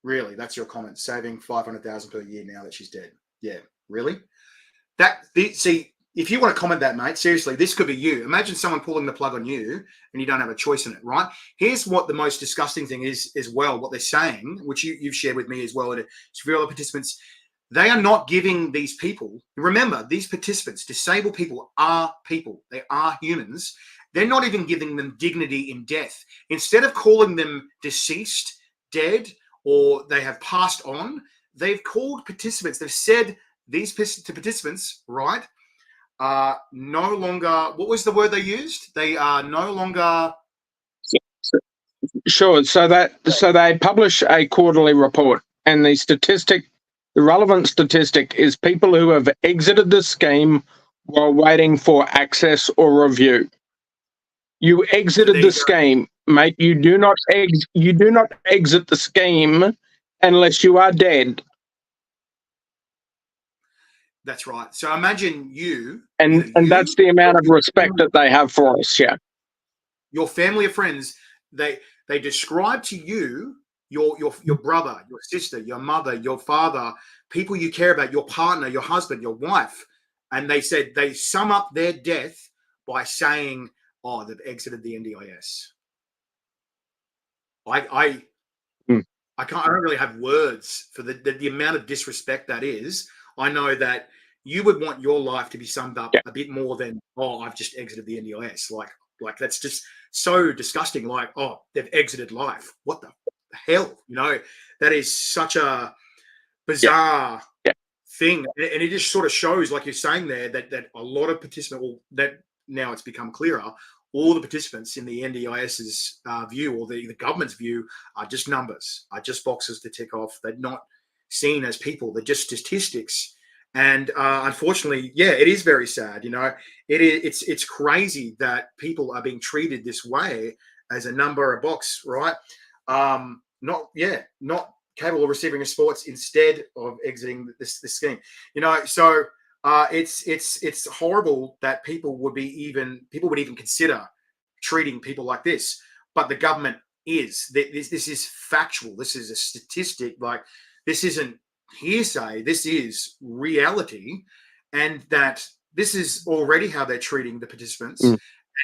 A: Really, that's your comment. Saving 500,000 per year now that she's dead. Yeah, really? See, if you want to comment that, mate, seriously, this could be you. Imagine someone pulling the plug on you and you don't have a choice in it, right? Here's what the most disgusting thing is as well, what they're saying, which you've shared with me as well, and for other participants. They are not giving these people, remember, these participants, disabled people are people. They are humans. They're not even giving them dignity in death. Instead of calling them deceased, dead, or they have passed on, they've called participants. They've said these to participants, right? No longer. What was the word they used? They are no longer.
B: Sure. So they publish a quarterly report, and the relevant statistic is people who have exited the scheme while waiting for access or review. You
A: So
B: exited
A: there
B: the
A: you go.
B: scheme, mate. You do not exit the scheme unless you are dead.
A: That's right. So imagine you,
B: And that's the amount of respect that they have for us. Yeah.
A: your family or friends. They describe to you your brother, your sister, your mother, your father, people you care about, your partner, your husband, your wife, and they said they sum up their death by saying, "Oh, they've exited the NDIS." I
B: Mm.
A: I can't. I don't really have words for the amount of disrespect that is. I know that you would want your life to be summed up
B: Yeah.
A: a bit more than, "Oh, I've just exited the NDIS." Like that's just so disgusting. Like, "Oh, they've exited life." What the hell? That is such a bizarre
B: Yeah.
A: thing, and it just sort of shows, like you're saying there, that a lot of participants, well, that now it's become clearer, all the participants in the NDIS's view, or the government's view, are just numbers, are just boxes to tick off. They're not seen as people. They're just statistics. And unfortunately, yeah, it is very sad. It's crazy that people are being treated this way, as a number, a box, right? Not capable of receiving a sports instead of exiting this scheme. So it's horrible that people would even consider treating people like this. But the government is. This is factual. This is a statistic. Like, this isn't hearsay. This is reality, and that this is already how they're treating the participants, and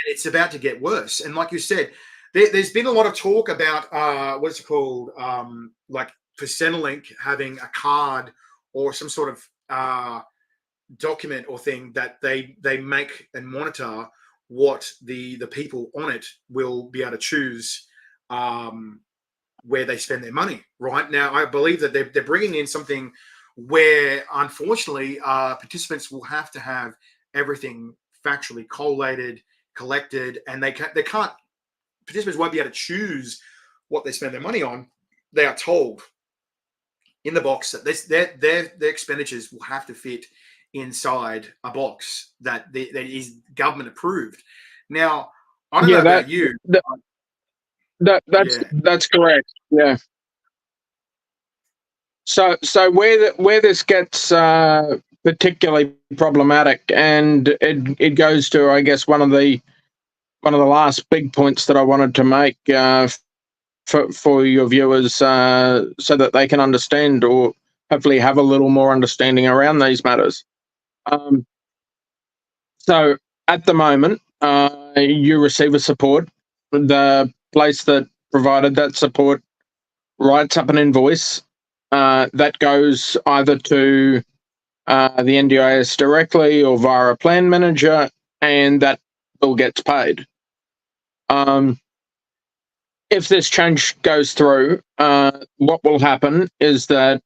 A: it's about to get worse. And like you said, there's been a lot of talk about what's it called, like for Centrelink having a card or some sort of document or thing that they make and monitor what the people on it will be able to choose where they spend their money. Right now, I believe that they're bringing in something where, unfortunately, participants will have to have everything factually collated, collected, and they can't. Participants won't be able to choose what they spend their money on. They are told in the box that their expenditures will have to fit inside a box that is government approved. Now, I don't know about you.
B: That's correct. Yeah. So where this gets particularly problematic, and it goes to, I guess, one of the last big points that I wanted to make for your viewers, so that they can understand, or hopefully have a little more understanding around these matters. So at the moment, you receive a support. The place that provided that support writes up an invoice that goes either to the NDIS directly or via a plan manager, and that bill gets paid. If this change goes through, what will happen is that,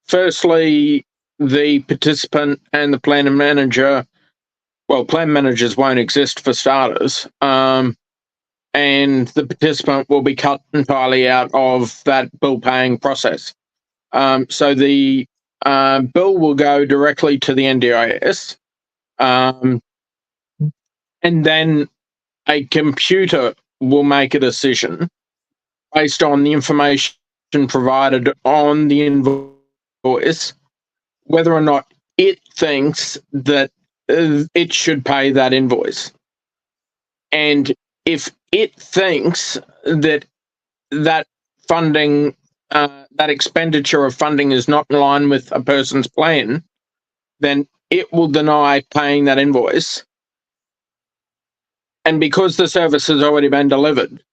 B: firstly, the participant and the plan manager, well, plan managers won't exist for starters, and the participant will be cut entirely out of that bill paying process. So the bill will go directly to the NDIS, and then a computer will make a decision based on the information provided on the invoice, whether or not it thinks that it should pay that invoice. And if it thinks that that funding, that expenditure of funding is not in line with a person's plan, then it will deny paying that invoice. And because the service has already been delivered,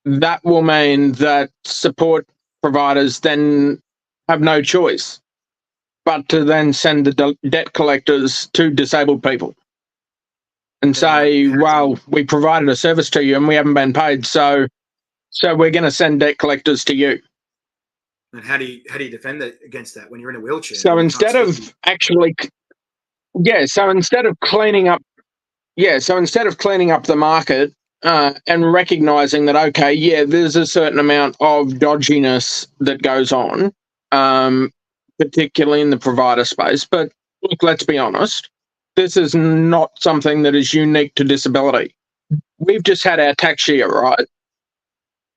B: that will mean that support providers then have no choice but to then send the debt collectors to disabled people and say, well, we provided a service to you and we haven't been paid, so we're going to send debt collectors to you.
A: And how do you defend against that when you're in a wheelchair?
B: So
A: You can't
B: instead
A: speak.
B: of actually, so instead of cleaning up, the market and recognizing that, okay, there's a certain amount of dodginess that goes on, particularly in the provider space. But look, let's be honest, this is not something that is unique to disability. We've just had our tax year, right?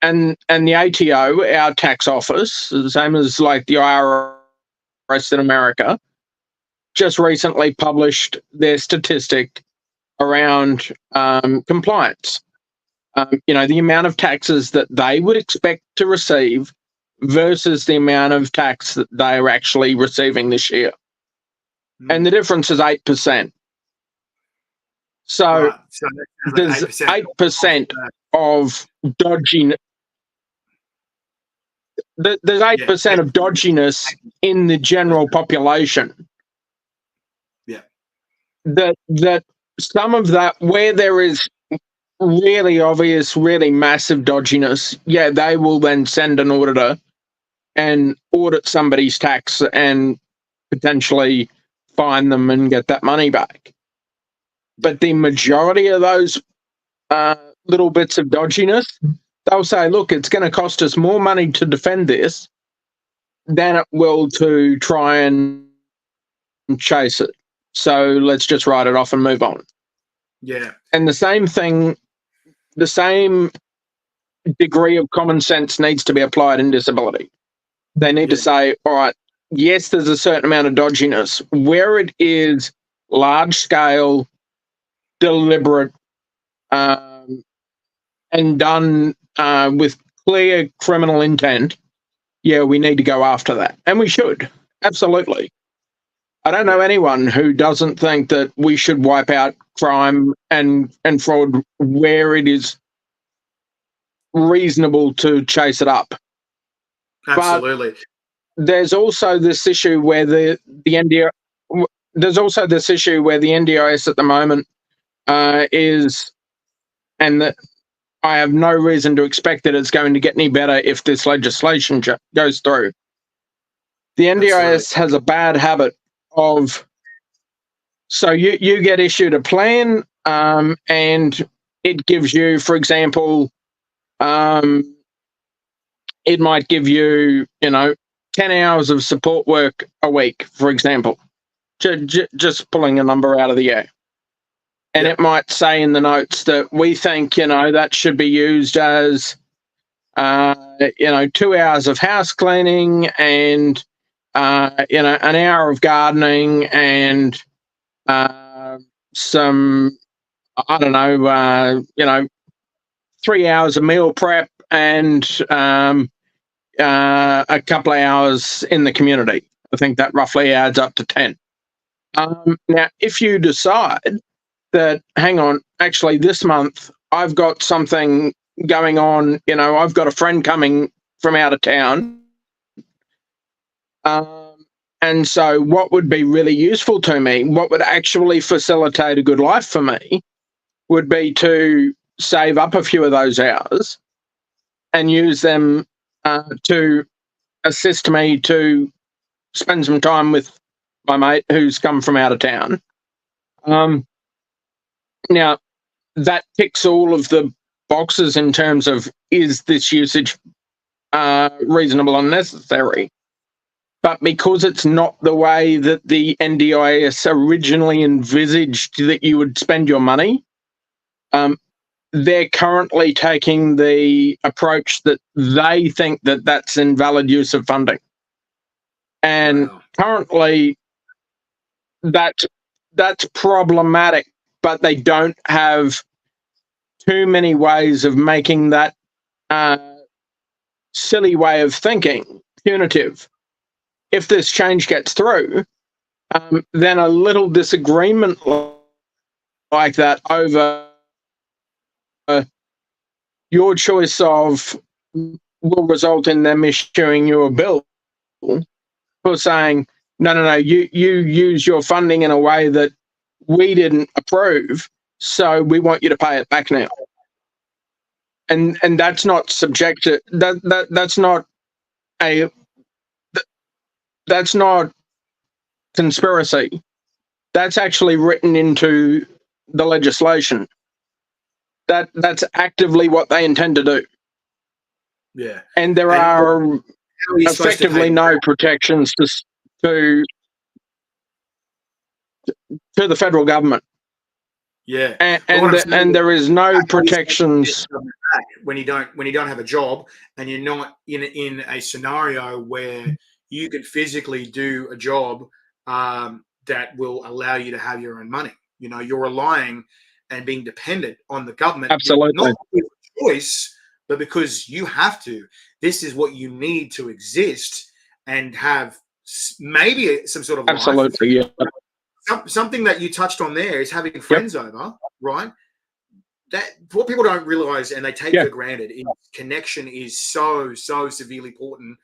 B: And the ATO, our tax office, the same as like the IRS in America, just recently published their statistic around compliance. The amount of taxes that they would expect to receive versus the amount of tax that they are actually receiving this year. And the difference is 8%. So
A: Right. So that's
B: there's
A: like
B: 8% of dodginess. There's 8% of dodginess in the general population.
A: Yeah.
B: That some of that, where there is really obvious, really massive dodginess, they will then send an auditor and audit somebody's tax and potentially fine them and get that money back. But the majority of those little bits of dodginess, they'll say, look, it's going to cost us more money to defend this than it will to try and chase it. So let's just write it off and move on.
A: Yeah.
B: And the same degree of common sense needs to be applied in disability. They need to say, all right, yes, there's a certain amount of dodginess. Where it is large scale, deliberate, and done with clear criminal intent, we need to go after that. And we should. Absolutely. I don't know anyone who doesn't think that we should wipe out crime and fraud where it is reasonable to chase it up.
A: Absolutely.
B: But there's also this issue where the NDIS at the moment is, and that I have no reason to expect that it's going to get any better if this legislation goes through. The NDIS has a bad habit of, so you get issued a plan, and it gives you, for example, it might give you, 10 hours of support work a week, for example, just pulling a number out of the air. And it might say in the notes that we think, that should be used as, 2 hours of house cleaning and, an hour of gardening and some, 3 hours of meal prep and a couple of hours in the community. I think that roughly adds up to 10. Now, if you decide that, hang on, actually this month I've got something going on, I've got a friend coming from out of town, and so what would be really useful to me, what would actually facilitate a good life for me, would be to save up a few of those hours and use them to assist me to spend some time with my mate who's come from out of town. Now, that ticks all of the boxes in terms of, is this usage reasonable and necessary? But because it's not the way that the NDIS originally envisaged that you would spend your money, they're currently taking the approach that they think that that's invalid use of funding. And currently, that's problematic, but they don't have too many ways of making that silly way of thinking punitive. If this change gets through, then a little disagreement like that over your choice of will result in them issuing you a bill for saying, no, you use your funding in a way that we didn't approve, so we want you to pay it back now. And that's not subject to that's not a conspiracy. That's actually written into the legislation. That's actively what they intend to do.
A: Yeah.
B: And there
A: And
B: are
A: how are you supposed to
B: effectively
A: pay?
B: no protections to the federal government.
A: Yeah.
B: And
A: But what I'm saying
B: and
A: is,
B: there is no
A: how are you supposed to get
B: protections.
A: the government back when you don't have a job and you're not in a scenario where you can physically do a job that will allow you to have your own money. You know, you're relying and being dependent on the government,
B: Absolutely.
A: not with choice, but because you have to. This is what you need to exist and have maybe some sort of life.
B: Absolutely, yeah.
A: Something that you touched on there is having
B: Yep.
A: friends over, right? That what people don't realize and they take
B: Yeah.
A: for granted is connection is so severely important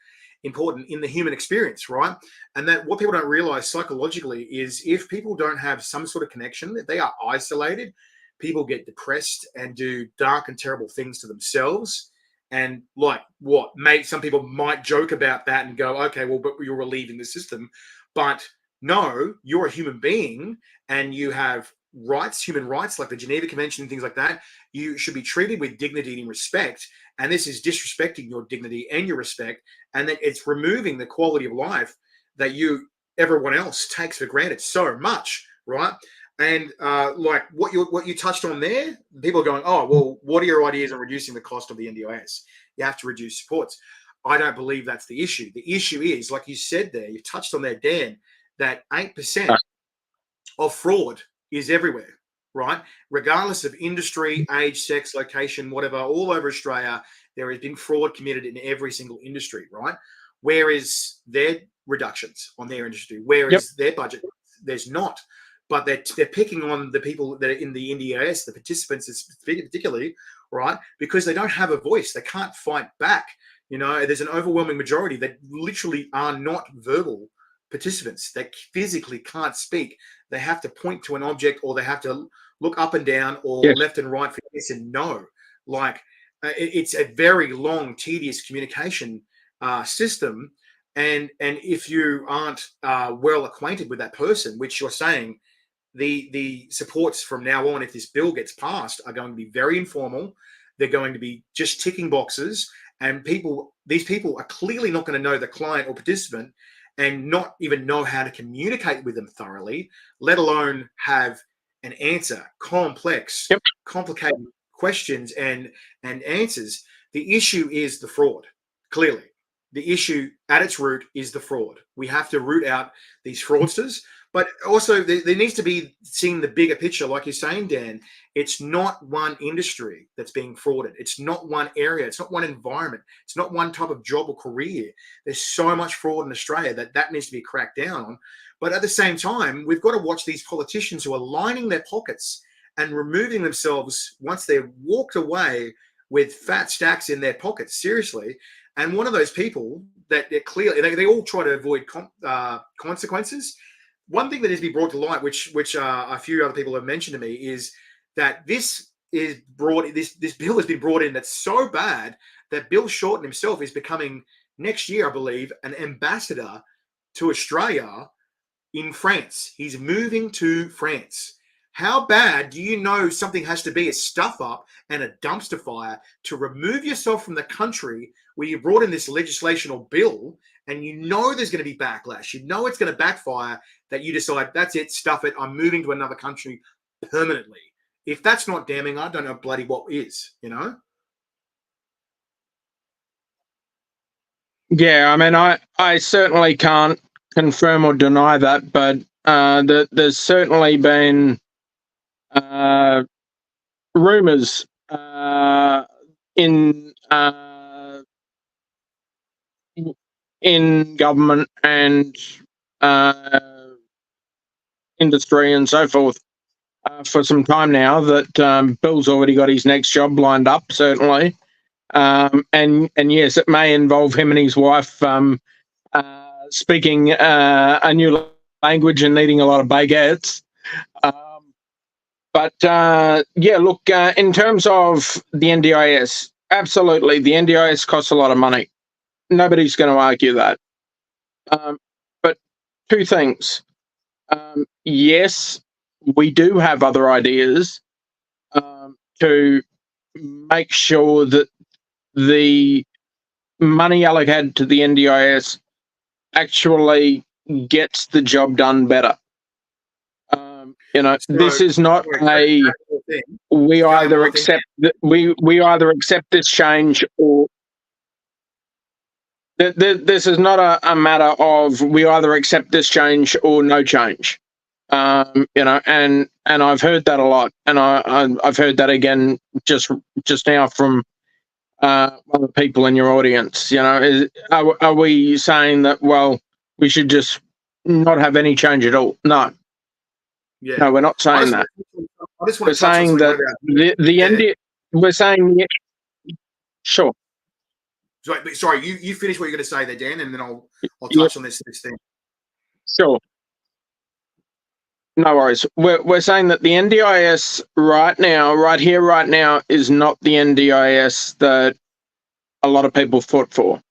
A: in the human experience, right? And that what people don't realize psychologically is if people don't have some sort of connection, that they are isolated, people get depressed and do dark and terrible things to themselves. And like what some people might joke about that and go, okay, well, but you're relieving the system. But no, you're a human being and you have rights, human rights, like the Geneva Convention and things like that. You should be treated with dignity and respect. And this is disrespecting your dignity and your respect. And then it's removing the quality of life that everyone else takes for granted so much, right? And like what you touched on there, people are going, oh, well, what are your ideas on reducing the cost of the NDIS? You have to reduce supports. I don't believe that's the issue. The issue is, like you said there, you touched on there, Dan, that 8% of fraud is everywhere, right? Regardless of industry, age, sex, location, whatever, all over Australia, there has been fraud committed in every single industry, right? Where is their reductions on their industry? Where
B: Yep.
A: is their budget? There's not. But they're picking on the people that are in the NDIS, the participants particularly, right? Because they don't have a voice. They can't fight back. You know, there's an overwhelming majority that literally are not verbal participants that physically can't speak. They have to point to an object or they have to look up and down or
B: Yes.
A: left and right for yes and no. Like it's a very long, tedious communication system. And if you aren't well acquainted with that person, which you're saying, the supports from now on, if this bill gets passed, are going to be very informal. They're going to be just ticking boxes, and these people are clearly not going to know the client or participant and not even know how to communicate with them thoroughly, let alone have an answer, complex,
B: Yep.
A: complicated questions and answers. The issue is the fraud, clearly. The issue at its root is the fraud. We have to root out these fraudsters, but also there needs to be seeing the bigger picture, like you're saying, Dan. It's not one industry that's being frauded. It's not one area. It's not one environment. It's not one type of job or career. There's so much fraud in Australia that needs to be cracked down on. But at the same time, we've got to watch these politicians who are lining their pockets and removing themselves once they've walked away with fat stacks in their pockets, seriously. And one of those people that clearly, they all try to avoid consequences. One thing that needs to be brought to light, which a few other people have mentioned to me, is that this bill has been brought in that's so bad that Bill Shorten himself is becoming next year, I believe, an ambassador to Australia in France. He's moving to France. How bad do you know something has to be a stuff up and a dumpster fire to remove yourself from the country where you brought in this legislation or bill and you know there's going to be backlash? You know it's going to backfire, that you decide, that's it, stuff it, I'm moving to another country permanently. If that's not damning, I don't know bloody what is, you know?
B: Yeah, I mean, I certainly can't confirm or deny that, but there's certainly been rumours in government and uh, industry and so forth for some time now that Bill's already got his next job lined up, certainly. And yes, it may involve him and his wife speaking a new language and needing a lot of baguettes. But yeah, look, in terms of the NDIS, absolutely, the NDIS costs a lot of money. Nobody's going to argue that. two things. Yes, we do have other ideas to make sure that the money allocated to the NDIS actually gets the job done better. This is not we either accept this change, or this is not a matter of we either accept this change or no change. And I've heard that a lot, and I've heard that again just now from other people in your audience. Are we saying that, well, we should just not have any change at all? No, we're not saying that. We're saying that the NDIS. We're saying sure.
A: Sorry, you finish what you're going to say there, Dan, and then I'll touch on this thing.
B: Sure. No worries. We're saying that the NDIS right now, is not the NDIS that a lot of people fought for.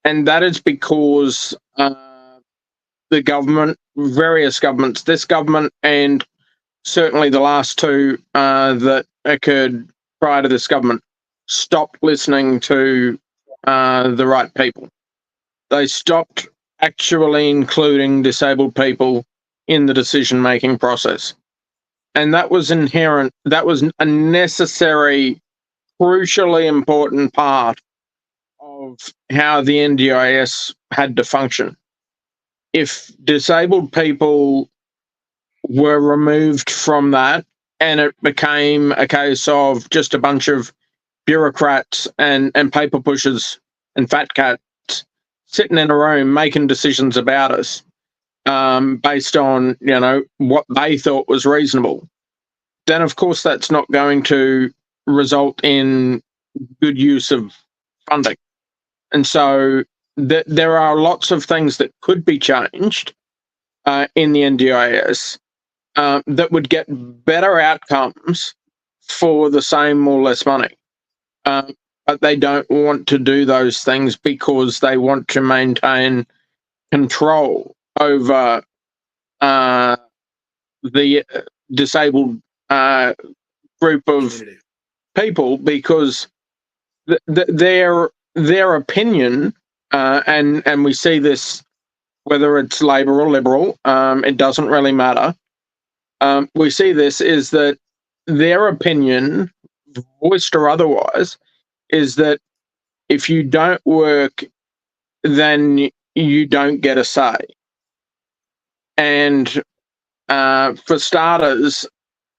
B: And that is because the government, various governments, this government and certainly the last two that occurred prior to this government, stopped listening to the right people. They stopped actually including disabled people in the decision-making process. And that was inherent, that was a necessary, crucially important part of how the NDIS had to function. If disabled people were removed from that and it became a case of just a bunch of bureaucrats and paper pushers and fat cats sitting in a room making decisions about us based on what they thought was reasonable, then of course that's not going to result in good use of funding. And so there are lots of things that could be changed in the NDIS that would get better outcomes for the same or less money. But they don't want to do those things because they want to maintain control over the disabled group of people, because their opinion, and we see this whether it's Labor or Liberal, it doesn't really matter. We see this is that their opinion, voiced or otherwise, is that if you don't work, then you don't get a say. And for starters,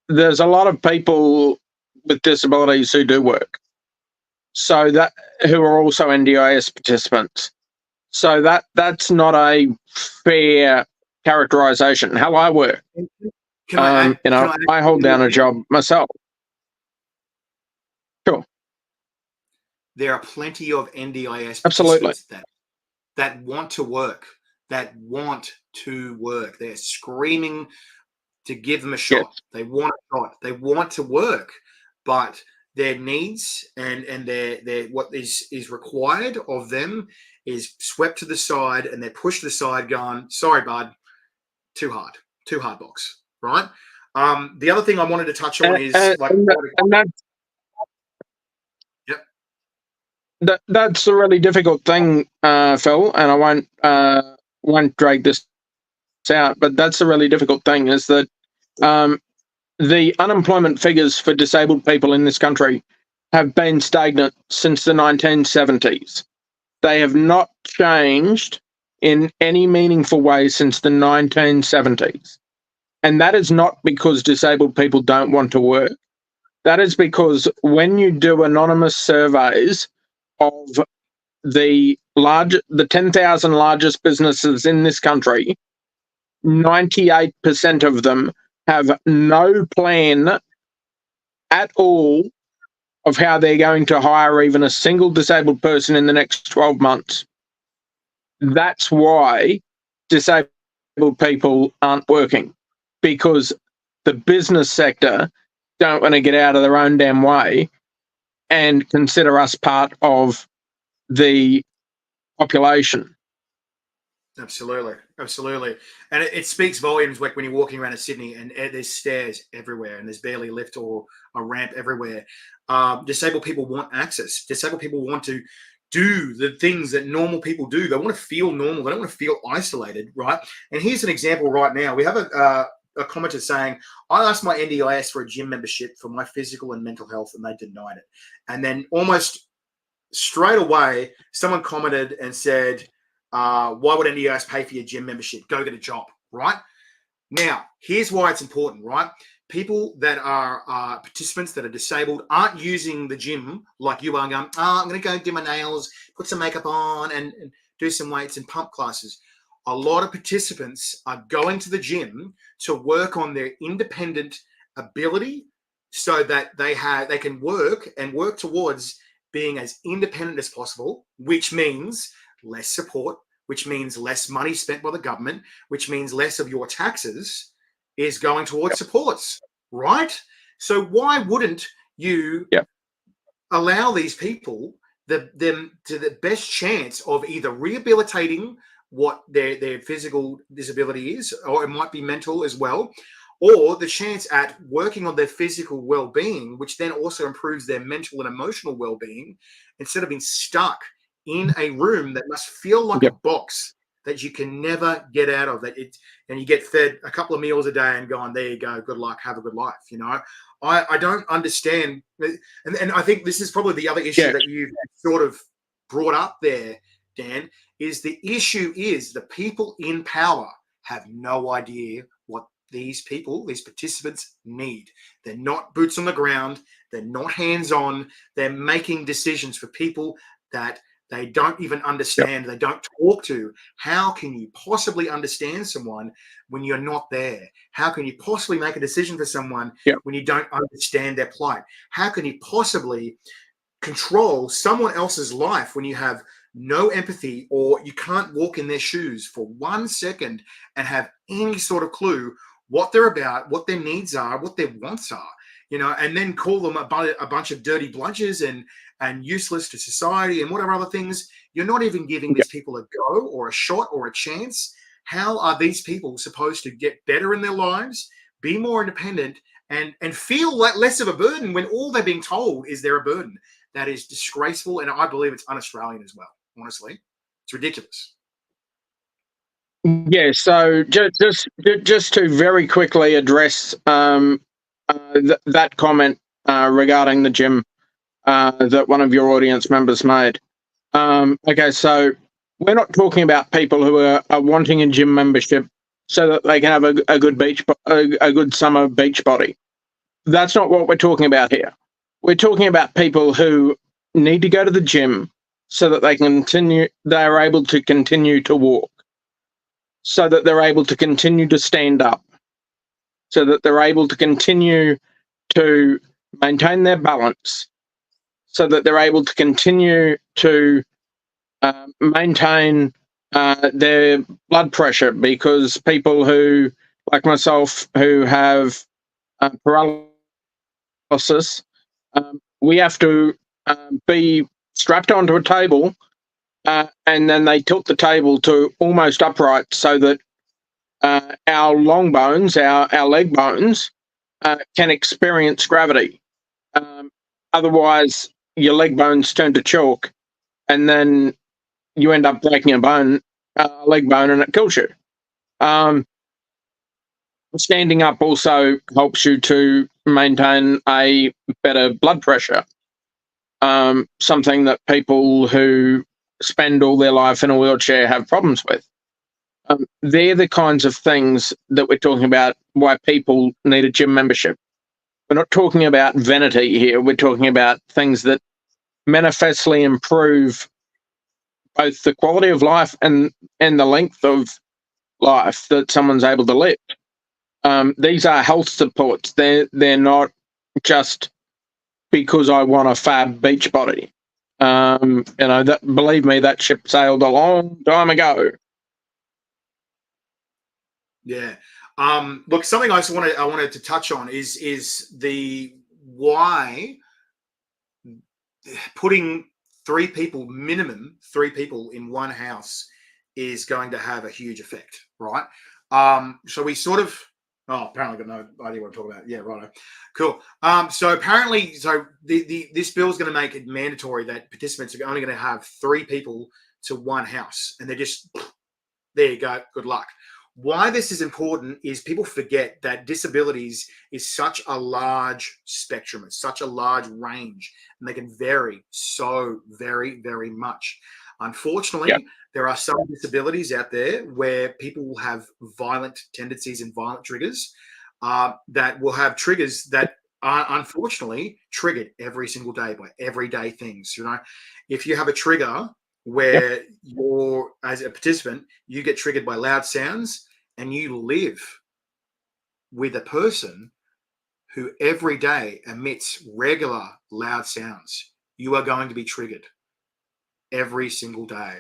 B: there's a lot of people with disabilities who do work, so that who are also NDIS participants. So that's not a fair characterization. How I work, I hold down a job myself. Sure.
A: There are plenty of NDIS
B: absolutely
A: that want to work, They're screaming to give them a shot. Yes. They want a shot. They want to work, but their needs and their what is required of them is swept to the side, and they're pushed to the side going, sorry, bud, too hard box, right? The other thing I wanted to touch on is
B: that's a really difficult thing, Phil, and I won't drag this out, but that's a really difficult thing, is that the unemployment figures for disabled people in this country have been stagnant since the 1970s. They have not changed in any meaningful way since the 1970s. And that is not because disabled people don't want to work. That is because when you do anonymous surveys of the 10,000 largest businesses in this country, 98% of them have no plan at all of how they're going to hire even a single disabled person in the next 12 months. That's why disabled people aren't working, because the business sector don't want to get out of their own damn way and consider us part of the population.
A: Absolutely, absolutely, and it speaks volumes. Like when you're walking around in Sydney, and there's stairs everywhere, and there's barely a lift or a ramp everywhere. Disabled people want access. Disabled people want to do the things that normal people do. They want to feel normal. They don't want to feel isolated, right? And here's an example right now. We have a commenter saying, "I asked my NDIS for a gym membership for my physical and mental health, and they denied it." And then almost straight away, someone commented and said, why would NDIS pay for your gym membership? Go get a job, right? Now, here's why it's important, right? People that are participants that are disabled aren't using the gym like you are going, I'm going to go do my nails, put some makeup on, and do some weights and pump classes. A lot of participants are going to the gym to work on their independent ability so that they can work towards being as independent as possible, which means less support, which means less money spent by the government, which means less of your taxes is going towards supports, right? So why wouldn't you
B: Yep.
A: allow these people them to the best chance of either rehabilitating what their physical disability is, or it might be mental as well, or the chance at working on their physical well-being, which then also improves their mental and emotional well-being, instead of being stuck in a room that must feel like
B: Yep.
A: a box that you can never get out of. And you get fed a couple of meals a day and going, there you go, good luck, have a good life. You know, I don't understand, and I think this is probably the other issue that you've sort of brought up there, Dan, is the issue is the people in power have no idea what these people, these participants need. They're not boots on the ground. They're not hands-on. They're making decisions for people that they don't even understand. They don't talk to. How can you possibly understand someone when you're not there? How can you possibly make a decision for someone when you don't understand their plight? How can you possibly control someone else's life when you have no empathy, or you can't walk in their shoes for 1 second and have any sort of clue what they're about, what their needs are, what their wants are, you know, and then call them a bunch of dirty bludgers and useless to society and whatever other things. You're not even giving these people a go or a shot or a chance. How are these people supposed to get better in their lives, be more independent, and feel like less of a burden when all they're being told is they're a burden? That is disgraceful, and I believe it's un-Australian as well. Honestly, it's ridiculous.
B: Yeah, so just to very quickly address that comment regarding the gym that one of your audience members made. Okay, so we're not talking about people who are wanting a gym membership so that they can have a good a good summer beach body. That's not what we're talking about here. We're talking about people who need to go to the gym so that they are able to continue to walk, so that they're able to continue to stand up, so that they're able to continue to maintain their balance, so that they're able to continue to maintain their blood pressure, because people who, like myself, who have paralysis, we have to be strapped onto a table, and then they tilt the table to almost upright so that our long bones, our leg bones, can experience gravity. Otherwise, your leg bones turn to chalk, and then you end up breaking a leg bone, and it kills you. Standing up also helps you to maintain a better blood pressure, something that people who spend all their life in a wheelchair have problems with. They're the kinds of things that we're talking about, why people need a gym membership. We're not talking about vanity here. We're talking about things that manifestly improve both the quality of life and the length of life that someone's able to live. These are health supports. They're not just because I want a fab beach body. That, believe me, that ship sailed a long time ago.
A: Yeah. Look, something I wanted to touch on is the why putting 3 people, minimum 3 people in one house is going to have a huge effect, right? So we sort of, oh, apparently got no idea what I'm talking about. Yeah, right. Cool. So apparently, this bill is going to make it mandatory that participants are only going to have 3 people to one house, and they're just, there you go, good luck. Why this is important is people forget that disabilities is such a large spectrum, it's such a large range, and they can vary so very, very much. Unfortunately, there are some disabilities out there where people will have violent tendencies and violent triggers that will have triggers that are unfortunately triggered every single day by everyday things. You know, if you have a trigger where you're, as a participant, you get triggered by loud sounds and you live with a person who every day emits regular loud sounds, you are going to be triggered every single day.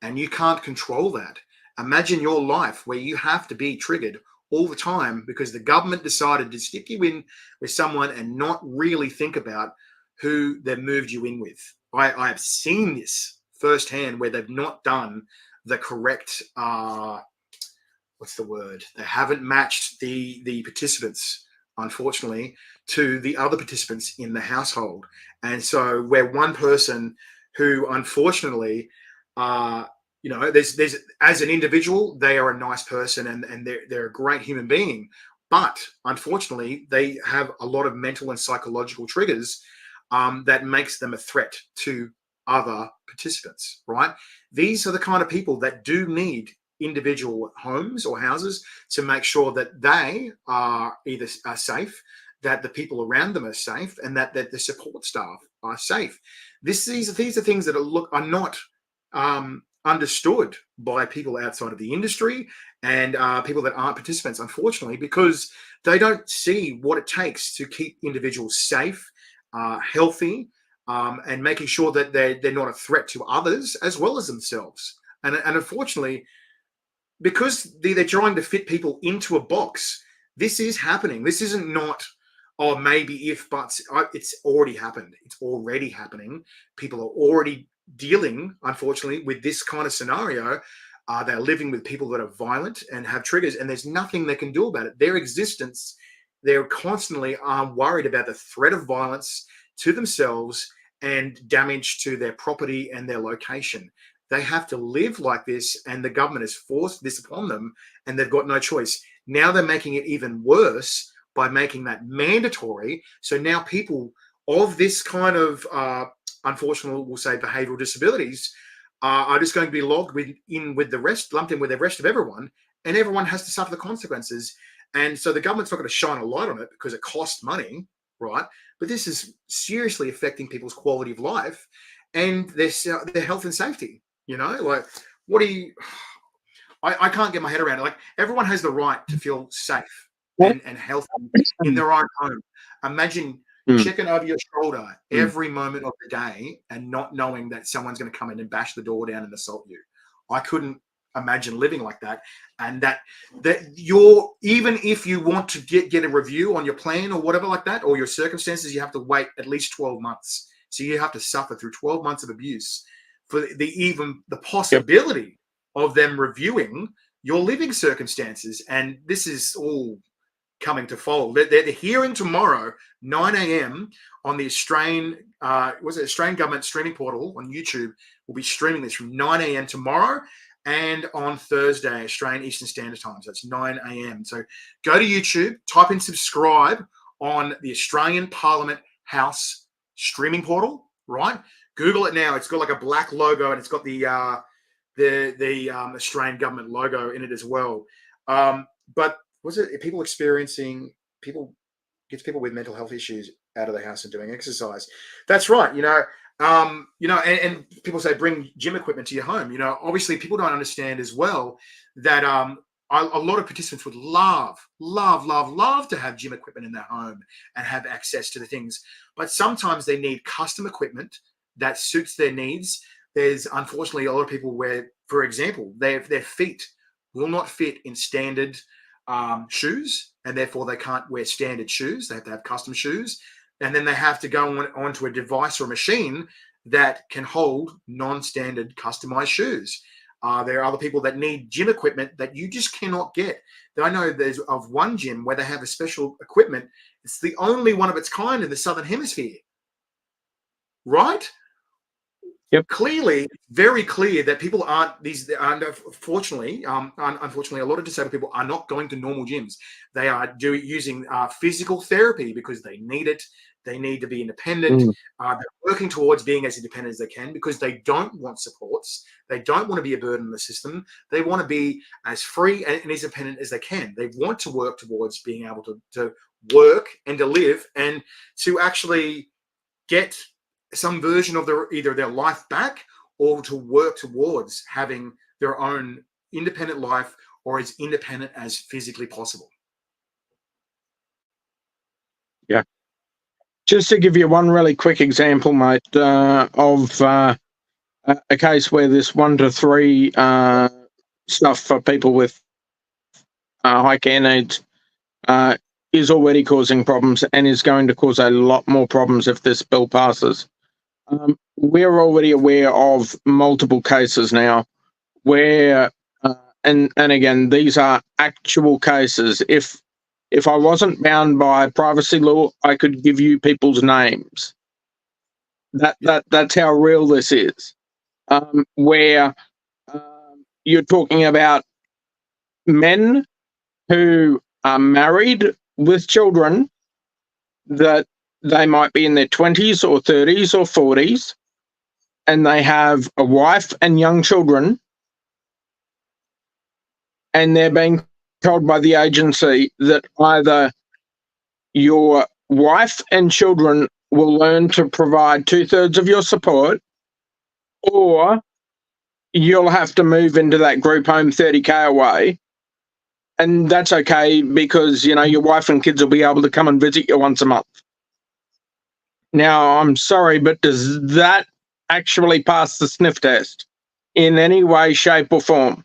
A: And you can't control that. Imagine your life where you have to be triggered all the time because the government decided to stick you in with someone and not really think about who they've moved you in with. I have seen this firsthand where they've not done the correct what's the word? They haven't matched the participants, unfortunately, to the other participants in the household. And so where one person who unfortunately you know, there's as an individual, they are a nice person and they're a great human being. But unfortunately, they have a lot of mental and psychological triggers that makes them a threat to other participants, right? These are the kind of people that do need individual homes or houses to make sure that they are either are safe, that the people around them are safe, and that the support staff are safe. These are things that are not understood by people outside of the industry and people that aren't participants, unfortunately, because they don't see what it takes to keep individuals safe, healthy, and making sure that they're not a threat to others as well as themselves. And unfortunately, because they're trying to fit people into a box, this is happening. This isn't not, oh, maybe if, but it's already happened. It's already happening. People are already dealing, unfortunately, with this kind of scenario. They're living with people that are violent and have triggers, and there's nothing they can do about it. Their existence, they're constantly worried about the threat of violence to themselves and damage to their property and their location. They have to live like this, and the government has forced this upon them, and they've got no choice. Now they're making it even worse by making that mandatory. So now people of this kind of, unfortunately, we'll say behavioral disabilities, are just going to be lumped in with the rest of everyone, and everyone has to suffer the consequences. And so the government's not going to shine a light on it because it costs money, right? But this is seriously affecting people's quality of life and their health and safety. You know, like, what do you? I can't get my head around it. Like, everyone has the right to feel safe and healthy in their own home. Imagine checking over your shoulder every moment of the day and not knowing that someone's going to come in and bash the door down and assault you. I couldn't imagine living like that. And that you're, even if you want to get a review on your plan or whatever like that, or your circumstances, you have to wait at least 12 months. So you have to suffer through 12 months of abuse for the possibility of them reviewing your living circumstances. And this is all coming to fold. They're hearing tomorrow, 9 a.m. on the Australian government streaming portal on YouTube. We'll be streaming this from 9 a.m. tomorrow and on Thursday, Australian Eastern Standard Time. So it's 9 a.m. So go to YouTube, type in subscribe on the Australian Parliament House streaming portal, right? Google it now. It's got like a black logo and it's got the Australian government logo in it as well. But was it people gets people with mental health issues out of the house and doing exercise? That's right. And people say bring gym equipment to your home. You know, obviously people don't understand as well that a lot of participants would love to have gym equipment in their home and have access to the things, but sometimes they need custom equipment that suits their needs. There's unfortunately a lot of people where, for example, their feet will not fit in standard shoes, and therefore they can't wear standard shoes. They have to have custom shoes, and then they have to go onto a device or a machine that can hold non-standard customized shoes. There are other people that need gym equipment that you just cannot get. I know there's of one gym where they have a special equipment. It's the only one of its kind in the Southern Hemisphere, right?
B: Yep.
A: Clearly, very clear that people aren't these. Unfortunately, unfortunately, a lot of disabled people are not going to normal gyms. They are using physical therapy because they need it. They need to be independent. They're working towards being as independent as they can because they don't want supports. They don't want to be a burden on the system. They want to be as free and as independent as they can. They want to work towards being able to work and to live and to actually get some version of either their life back or to work towards having their own independent life or as independent as physically possible.
B: Yeah. Just to give you one really quick example, mate, of a case where this 1 to 3 stuff for people with high care needs is already causing problems and is going to cause a lot more problems if this bill passes. We're already aware of multiple cases now where, and again, these are actual cases. If I wasn't bound by privacy law, I could give you people's names. That's how real this is. Where you're talking about men who are married with children that they might be in their 20s or 30s or 40s, and they have a wife and young children, and they're being told by the agency that either your wife and children will learn to provide 2/3 of your support, or you'll have to move into that group home 30k away. And that's okay because, your wife and kids will be able to come and visit you once a month. Now, I'm sorry, but does that actually pass the sniff test in any way, shape, or form?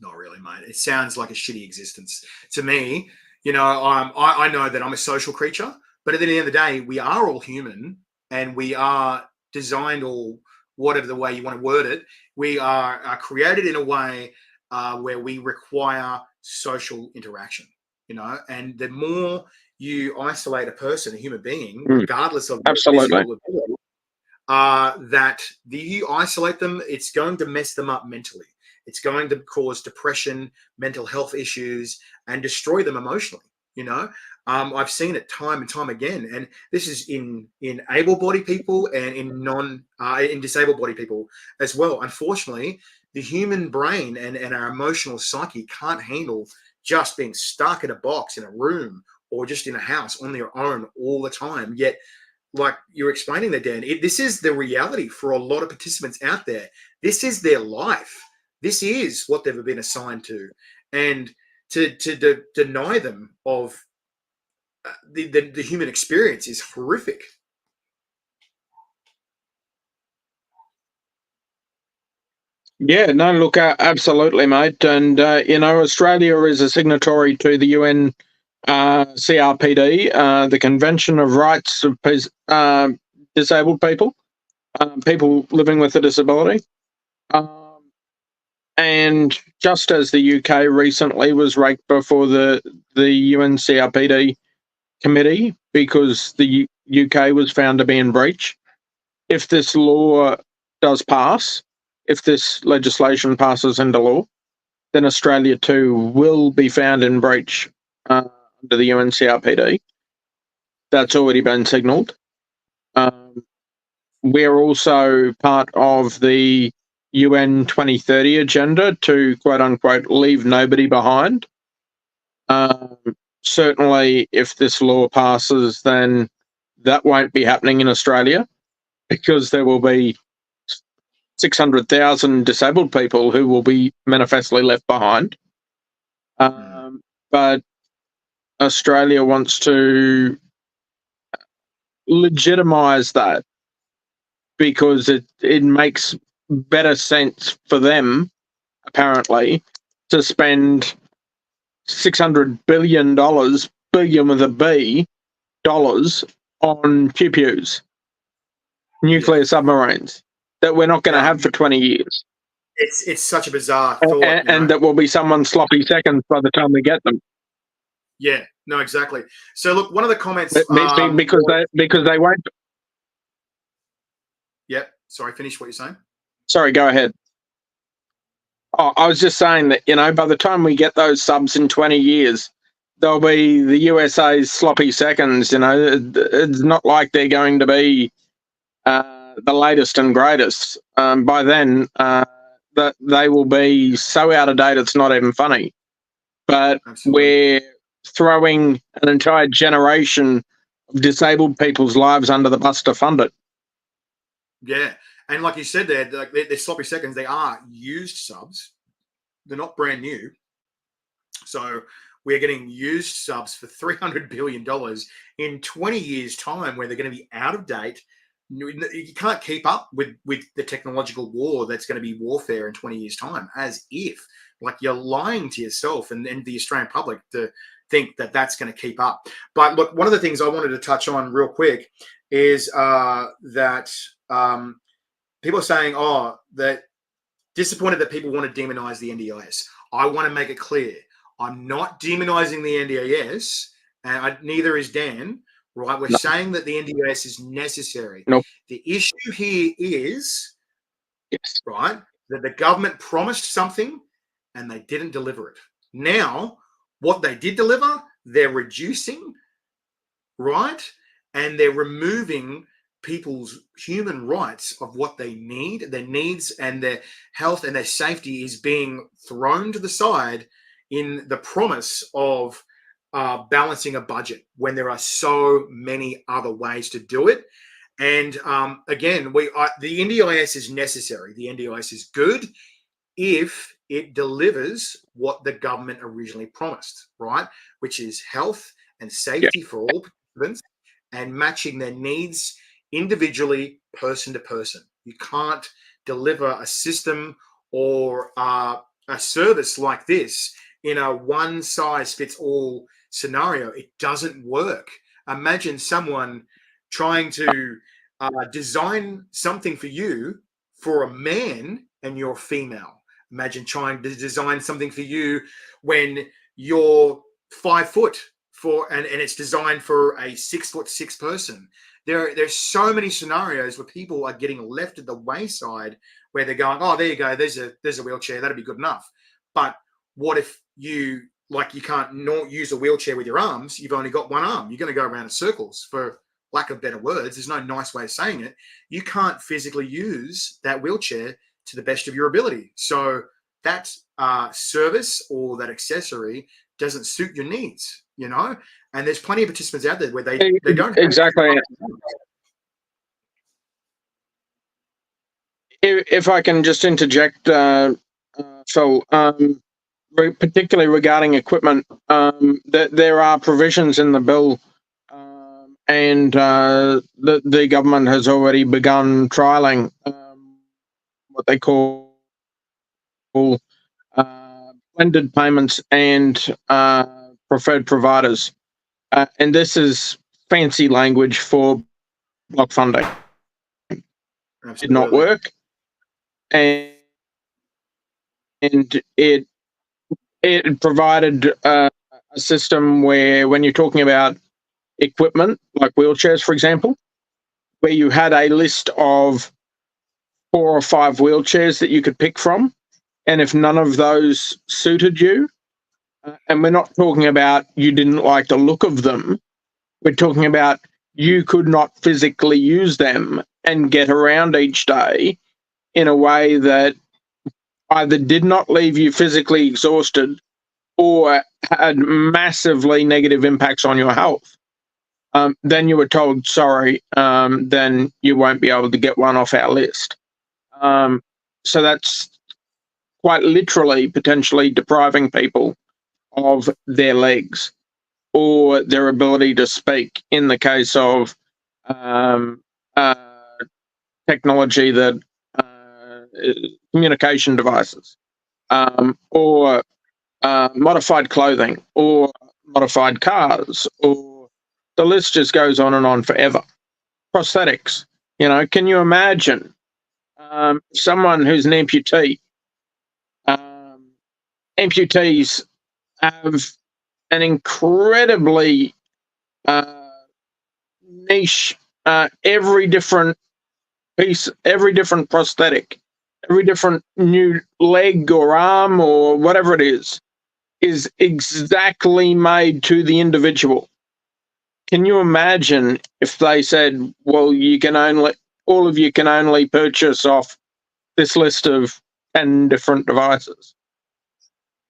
A: Not really, mate. It sounds like a shitty existence to me. I know that I'm a social creature, but at the end of the day, we are all human, and we are designed, or whatever the way you want to word it, we are created in a way where we require social interaction. And the more you isolate a person, a human being, regardless of their physical ability, that you isolate them, it's going to mess them up mentally. It's going to cause depression, mental health issues, and destroy them emotionally. I've seen it time and time again, and this is in able-bodied people and in disabled-bodied people as well. Unfortunately, the human brain and our emotional psyche can't handle just being stuck in a box in a room or just in a house on their own all the time. Yet, like you're explaining there, Dan, this is the reality for a lot of participants out there. This is their life. This is what they've been assigned to, and to deny them of the human experience is horrific.
B: Yeah, no, look, absolutely, mate. And, Australia is a signatory to the UN CRPD, the Convention of Rights of Disabled People, people living with a disability. And just as the UK recently was raked before the UN CRPD committee because the UK was found to be in breach, if this law does pass, if this legislation passes into law, then Australia too will be found in breach under the UN CRPD. That's already been signalled. We're also part of the UN 2030 agenda to quote unquote leave nobody behind. Certainly, if this law passes, then that won't be happening in Australia because there will be 600,000 disabled people who will be manifestly left behind. But Australia wants to legitimise that because it makes better sense for them, apparently, to spend $600 billion, billion with a B, dollars on pew-pews, nuclear submarines. that we're not going to
A: Yeah,
B: have for 20 years.
A: it's such a bizarre thought,
B: And that will be someone's sloppy seconds by the time we get them.
A: Yeah, no, exactly. So look, one of the comments,
B: Because they won't.
A: yeah, sorry, finish what you're saying.
B: Sorry, go ahead. Oh, I was just saying that, by the time we get those subs in 20 years, they'll be the USA's sloppy seconds. It's not like they're going to be the latest and greatest. By then, that they will be so out of date, it's not even funny. But
A: Absolutely.
B: we're throwing an entire generation of disabled people's lives under the bus to fund it.
A: Yeah, and like you said, they're sloppy seconds. They are used subs. They're not brand new. So we're getting used subs for $300 billion in 20 years' time, where they're going to be out of date. You can't keep up with the technological war that's going to be warfare in 20 years' time, as if, like, you're lying to yourself and the Australian public to think that that's going to keep up. But look, one of the things I wanted to touch on real quick is that people are saying, that disappointed that people want to demonize the NDIS. I want to make it clear, I'm not demonizing the NDIS, and neither is Dan. Right? We're saying that the NDIS is necessary.
B: Nope.
A: The issue here is,
B: yes,
A: right, that the government promised something and they didn't deliver it. Now, what they did deliver, they're reducing, right? And they're removing people's human rights of what they need, their needs and their health and their safety is being thrown to the side in the promise of balancing a budget when there are so many other ways to do it. And again, the NDIS is necessary. The NDIS is good if it delivers what the government originally promised, right? Which is health and safety for all participants and matching their needs individually, person to person. You can't deliver a system or a service like this in a one size fits all scenario. It doesn't work. Imagine someone trying to design something for you for a man and you're female. Imagine trying to design something for you when you're 5 foot and it's designed for a 6'6" person. There's so many scenarios where people are getting left at the wayside where they're going, oh, there you go, there's a wheelchair, that'd be good enough. But what if you can't use a wheelchair with your arms, you've only got one arm, you're going to go around in circles, for lack of better words. There's no nice way of saying it. You can't physically use that wheelchair to the best of your ability. So that service or that accessory doesn't suit your needs, and there's plenty of participants out there where they don't
B: exactly. If I can just interject, Phil, particularly regarding equipment, that there are provisions in the bill, and the government has already begun trialing what they call blended payments and preferred providers. And this is fancy language for block funding.
A: Absolutely.
B: Did not work. And it provided a system where, when you're talking about equipment, like wheelchairs, for example, where you had a list of 4 or 5 wheelchairs that you could pick from, and if none of those suited you, and we're not talking about you didn't like the look of them, we're talking about you could not physically use them and get around each day in a way that either did not leave you physically exhausted or had massively negative impacts on your health, then you were told, sorry, then you won't be able to get one off our list. So that's quite literally potentially depriving people of their legs or their ability to speak in the case of technology that communication devices, or modified clothing, or modified cars, or the list just goes on and on forever. Prosthetics, can you imagine someone who's an amputee. Amputees have an incredibly niche, every different piece, every different prosthetic, every different new leg or arm or whatever it is exactly made to the individual. Can you imagine if they said, well, all of you can only purchase off this list of 10 different devices?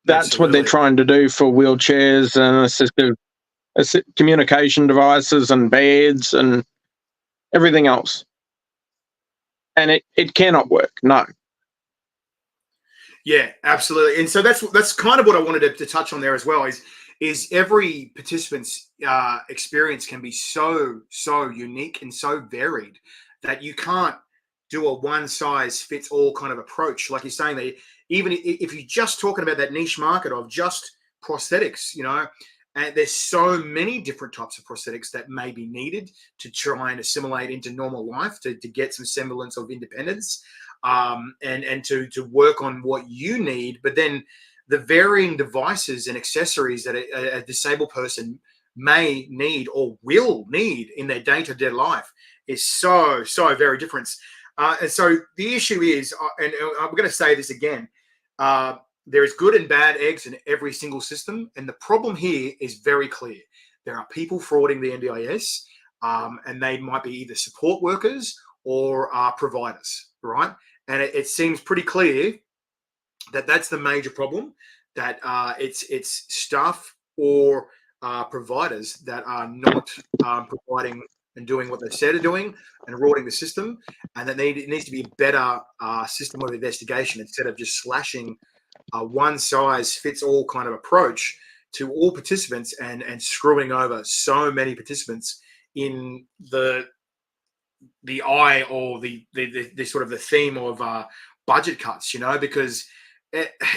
B: That's what they're
A: Absolutely.
B: trying to do for wheelchairs and communication devices and beds and everything else. And it cannot work. No.
A: Yeah, absolutely. And so that's kind of what I wanted to touch on there as well. Is every participant's experience can be so unique and so varied that you can't do a one size fits all kind of approach. Like you're saying, that even if you're just talking about that niche market of just prosthetics, and there's so many different types of prosthetics that may be needed to try and assimilate into normal life to get some semblance of independence, and to work on what you need. But then the varying devices and accessories that a disabled person may need or will need in their day-to-day life is so very different. And so the issue is, and I'm going to say this again, there is good and bad eggs in every single system. And the problem here is very clear. There are people frauding the NDIS, and they might be either support workers or providers, right? And it seems pretty clear that that's the major problem, that it's staff or providers that are not providing and doing what they said are doing and rorting the system, and that it needs to be a better system of investigation instead of just slashing a one size fits all kind of approach to all participants and screwing over so many participants in the eye or the sort of the theme of budget cuts, because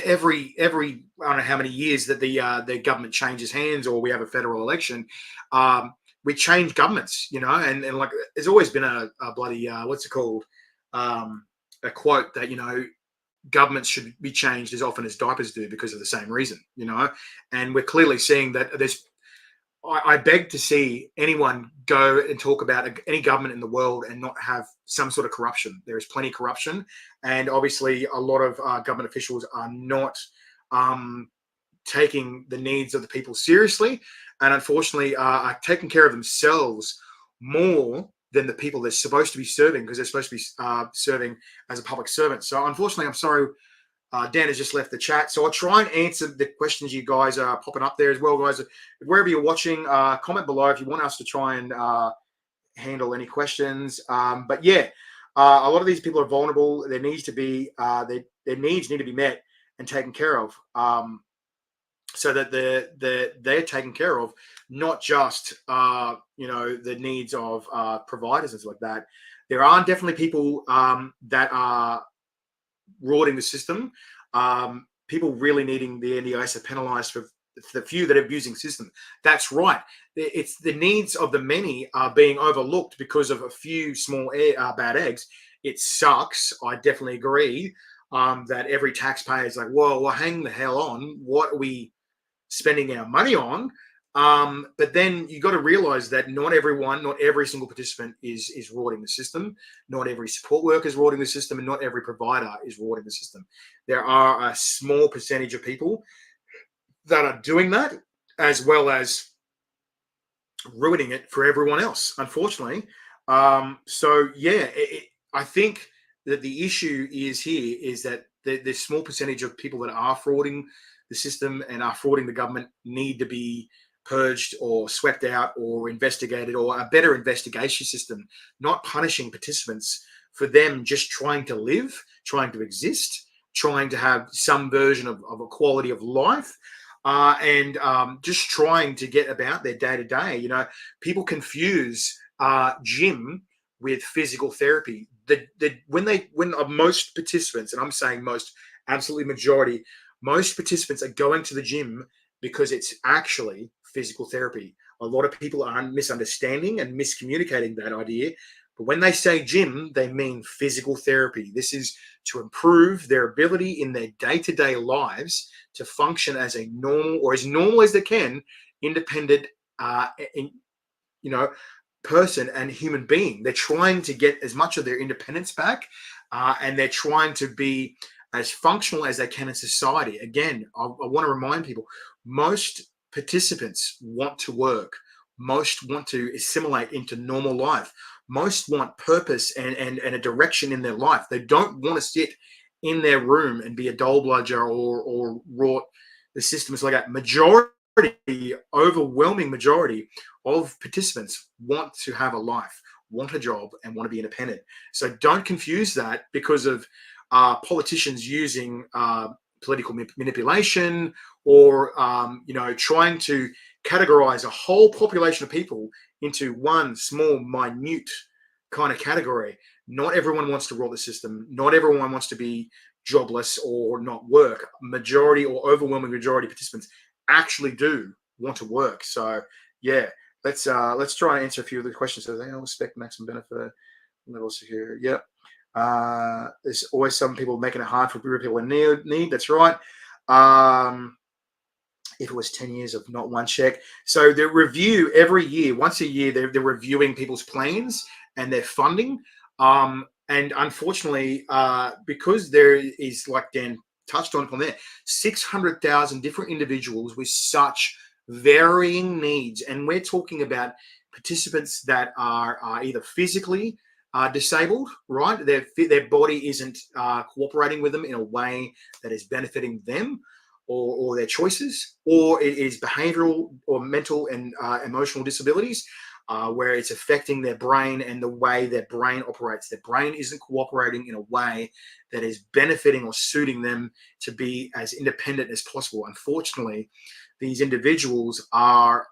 A: every I don't know how many years that the government changes hands or we have a federal election, we change governments, and like there's always been a bloody what's it called, a quote that governments should be changed as often as diapers do because of the same reason, and we're clearly seeing that there's. I beg to see anyone go and talk about any government in the world and not have some sort of corruption. There is plenty of corruption, and obviously a lot of government officials are not taking the needs of the people seriously, and unfortunately are taking care of themselves more than the people they're supposed to be serving, because they're supposed to be serving as a public servant. So unfortunately, I'm sorry, Dan has just left the chat. So I'll try and answer the questions you guys are popping up there as well, guys. Wherever you're watching, comment below if you want us to try and handle any questions. But yeah, a lot of these people are vulnerable. There needs to be their needs need to be met and taken care of, so that they're taken care of, not just the needs of providers and stuff like that. There are definitely people that are rorting the system. People really needing the NDIS are penalised for the few that are abusing the system. That's right. It's the needs of the many are being overlooked because of a few small bad eggs. It sucks. I definitely agree that every taxpayer is like, well, hang the hell on. What are we spending our money on? But then you got to realize that not every single participant is rorting the system. Not every support worker is rorting the system, and not every provider is rorting the system. There are a small percentage of people that are doing that, as well as ruining it for everyone else, unfortunately. So yeah, I think that the issue is that the small percentage of people that are frauding the system and are frauding the government need to be purged or swept out or investigated, or a better investigation system, not punishing participants for them just trying to live, trying to exist, trying to have some version of a quality of life, and just trying to get about their day-to-day. People confuse gym with physical therapy. When most participants, and I'm saying most, absolutely majority, most participants are going to the gym because it's actually physical therapy. A lot of people are misunderstanding and miscommunicating that idea. But when they say gym, they mean physical therapy. This is to improve their ability in their day-to-day lives to function as a normal, or as normal as they can, independent, in, you know, person and human being. They're trying to get as much of their independence back, and they're trying to be as functional as they can in society. Again, I want to remind people, most participants want to work. Most want to assimilate into normal life. Most want purpose and a direction in their life. They don't want to sit in their room and be a dole bludger or rot the system is like that. Overwhelming majority of participants want to have a life, want a job, and want to be independent. So don't confuse that because of politicians using political manipulation, or trying to categorize a whole population of people into one small, minute kind of category. Not everyone wants to rule the system. Not everyone wants to be jobless or not work. Majority or overwhelming majority of participants actually do want to work. So yeah, let's try and answer a few of the questions. So they all expect maximum benefit levels here. Yep. There's always some people making it hard for people in need. That's right. If it was 10 years of not one check. So they review every year, once a year, they're reviewing people's plans and their funding. And unfortunately, because there is, like Dan touched on from there, 600,000 different individuals with such varying needs. And we're talking about participants that are either physically disabled, right? Their body isn't cooperating with them in a way that is benefiting them or their choices, or it is behavioral or mental and emotional disabilities, where it's affecting their brain and the way their brain operates. Their brain isn't cooperating in a way that is benefiting or suiting them to be as independent as possible. Unfortunately, these individuals are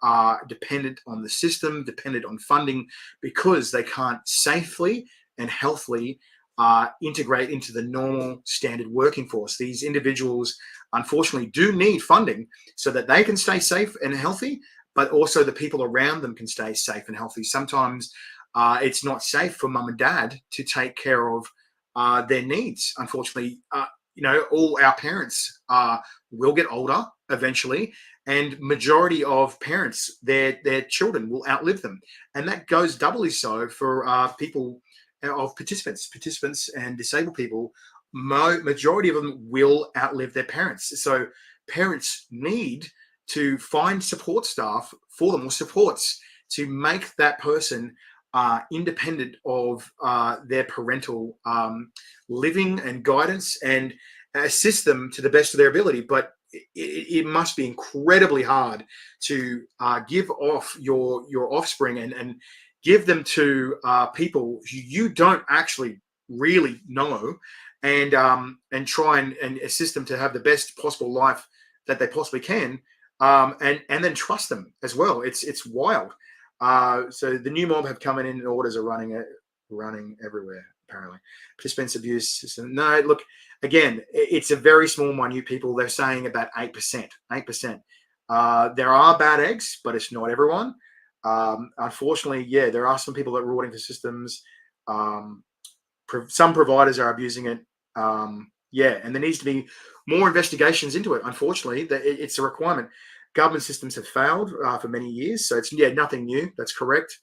A: dependent on the system, dependent on funding, because they can't safely and healthily integrate into the normal standard working force. These individuals, unfortunately, do need funding so that they can stay safe and healthy, but also the people around them can stay safe and healthy. Sometimes it's not safe for mum and dad to take care of their needs. Unfortunately, all our parents will get older eventually, and majority of parents, their children will outlive them. And that goes doubly so for people of participants and disabled people. Majority of them will outlive their parents. So parents need to find support staff for them, or supports, to make that person independent of their parental living and guidance, and assist them to the best of their ability. But it must be incredibly hard to give off your offspring and give them to people who you don't actually really know, and try and assist them to have the best possible life that they possibly can, and then trust them as well. It's wild. So the new mob have come in and orders are running everywhere, apparently. Participants abuse system. No, look, again, it's a very small, minute people. They're saying about 8%. 8%. There are bad eggs, but it's not everyone. Unfortunately, yeah, there are some people that are rewarding for systems. Some providers are abusing it. Yeah, and there needs to be more investigations into it. Unfortunately, it's a requirement. Government systems have failed for many years, so it's nothing new. That's correct.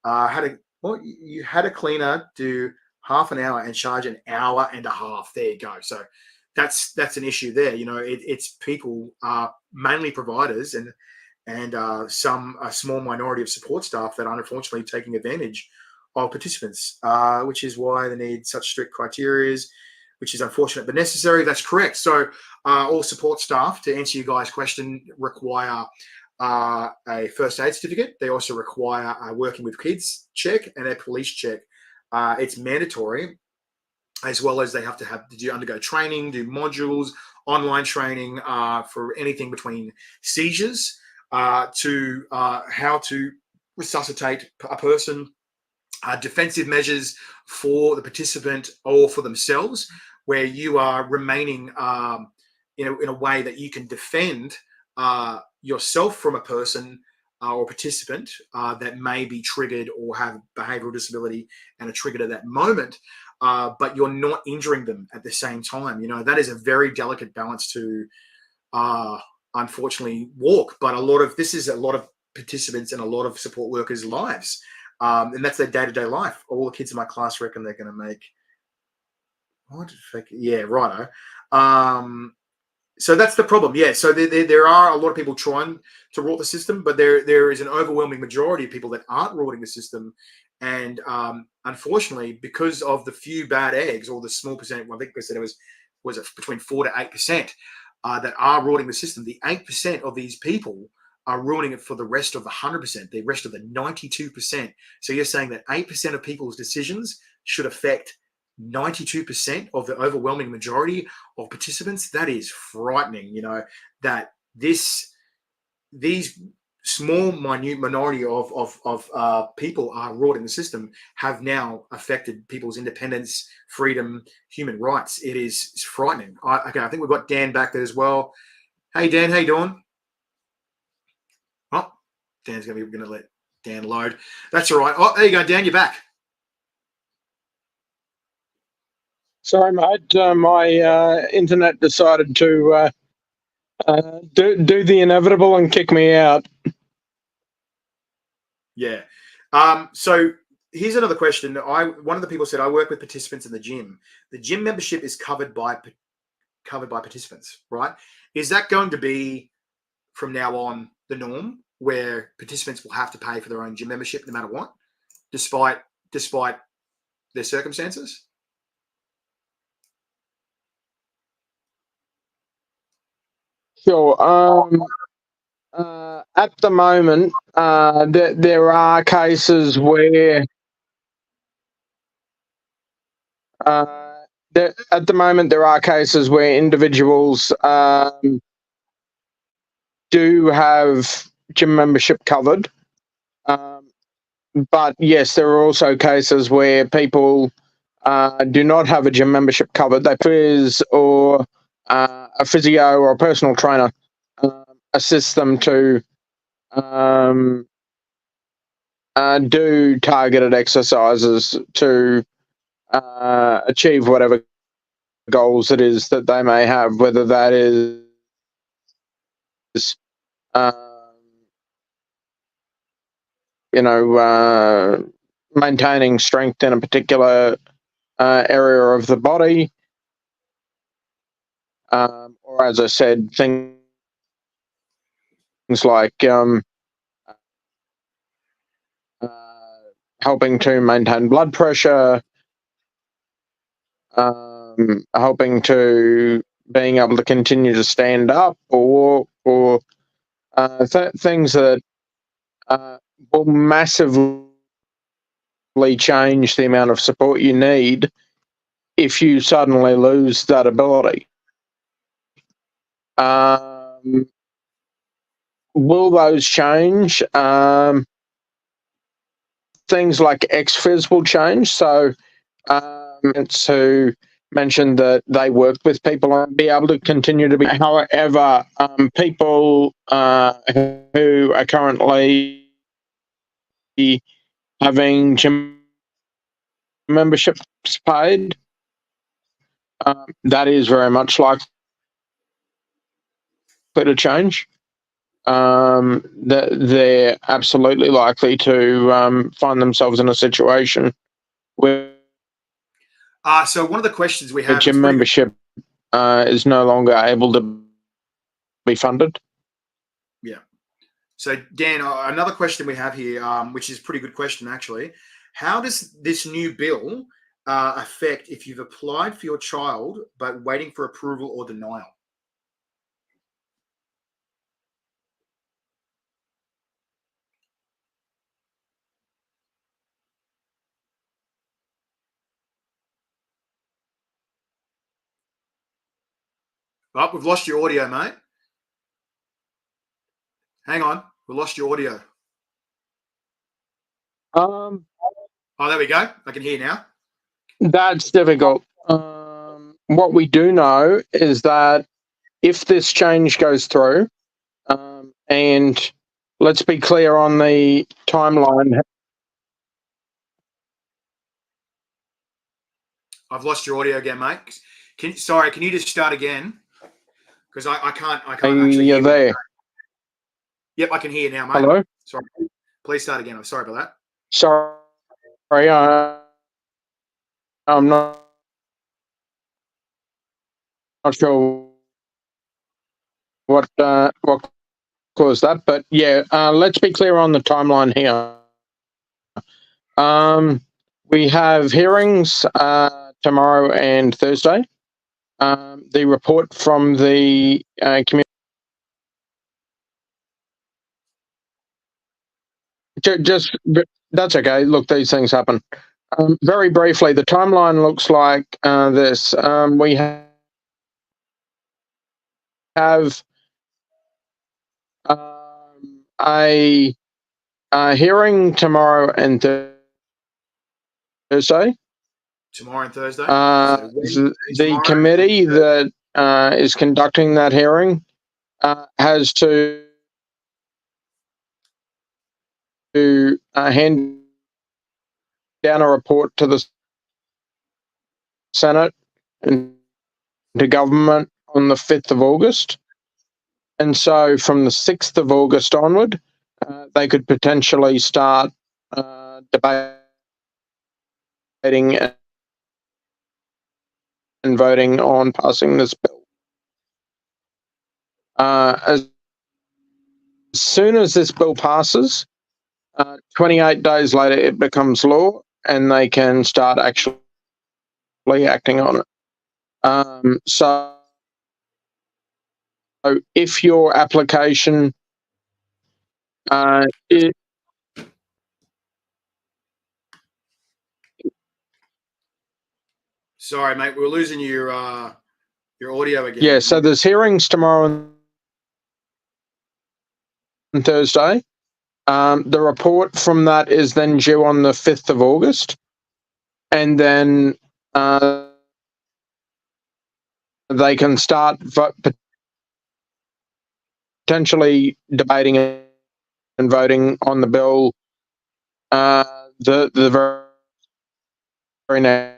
A: You had a cleaner do half an hour and charge an hour and a half. There you go. So that's an issue there. It's people, mainly providers, and some a small minority of support staff that are unfortunately taking advantage of participants, which is why they need such strict criteria, which is unfortunate but necessary. That's correct. So all support staff, to answer you guys' question, require a first aid certificate. They also require a working with kids check and a police check. It's mandatory, as well as they have to undergo training, do modules, online training for anything between seizures to how to resuscitate a person, defensive measures for the participant or for themselves, where you are remaining in a way that you can defend yourself from a person or participant that may be triggered or have behavioral disability and are triggered at that moment, but you're not injuring them at the same time. That is a very delicate balance to unfortunately walk. But this is a lot of participants and a lot of support workers' lives. And that's their day-to-day life. All the kids in my class reckon they're going to make, yeah, righto. So that's the problem. Yeah. So there are a lot of people trying to rort the system, but there is an overwhelming majority of people that aren't rorting the system. And unfortunately, because of the few bad eggs, or the small percent, I think they said it was it between 4 to 8% that are rorting the system. The 8% of these people are ruining it for the rest of the 100%, the rest of the 92%. So you're saying that 8% of people's decisions should affect 92% of the overwhelming majority of participants? That is frightening. That these small, minute minority of people are rorting the system have now affected people's independence, freedom, human rights. It's frightening. Okay, I think we've got Dan back there as well. Hey, Dan, how you doing? Oh, Dan's going to let Dan load. That's all right. Oh, there you go, Dan, you're back.
B: Sorry, mate. My internet decided to do the inevitable and kick me out.
A: Yeah. So here's another question. One of the people said, I work with participants in the gym. The gym membership is covered by participants, right? Is that going to be from now on the norm, where participants will have to pay for their own gym membership no matter what, despite their circumstances?
B: Sure. At the moment, there are cases where individuals do have gym membership covered. But yes, there are also cases where people do not have a gym membership covered. They phys or a physio or a personal trainer assist them to do targeted exercises to achieve whatever goals it is that they may have, whether that is maintaining strength in a particular area of the body, or, as I said, things like helping to maintain blood pressure, helping to being able to continue to stand up, or things that will massively change the amount of support you need if you suddenly lose that ability. Will those change? Things like ex-phys will change. So who mentioned that they work with people and be able to continue to be. However, people who are currently having gym memberships paid, that is very much likely to change. They're absolutely likely to find themselves in a situation where
A: So one of the questions we have,
B: gym membership is no longer able to be funded.
A: Yeah. So Dan, another question we have here, which is a pretty good question actually. How does this new bill affect if you've applied for your child but waiting for approval or denial? Oh, we've lost your audio, mate. Hang on, we lost your audio. Oh, there we go. I can hear now.
B: That's difficult. What we do know is that if this change goes through, and let's be clear on the timeline.
A: I've lost your audio again, mate. Can you just start again? Because I can't actually hear
B: You're there.
A: Yep, I can hear you now, mate.
B: Hello?
A: Sorry. Please start again. I'm sorry about that.
B: Sorry, I'm not sure what caused that, but yeah, let's be clear on the timeline here. We have hearings tomorrow and Thursday. The report from the community. Just that's okay. Look, these things happen. Very briefly, the timeline looks like this. We have a hearing tomorrow and Thursday.
A: Tomorrow and Thursday.
B: The committee that is conducting that hearing has to hand down a report to the Senate and to government on the 5th of August. And so from the 6th of August onward, they could potentially start debating and voting on passing this bill. As soon as this bill passes, 28 days later, it becomes law and they can start actually acting on it. So if your application
A: Sorry, mate, we're losing your audio again.
B: Yeah, so there's hearings tomorrow and Thursday. The report from that is then due on the 5th of August. And then they can start potentially debating and voting on the bill the very next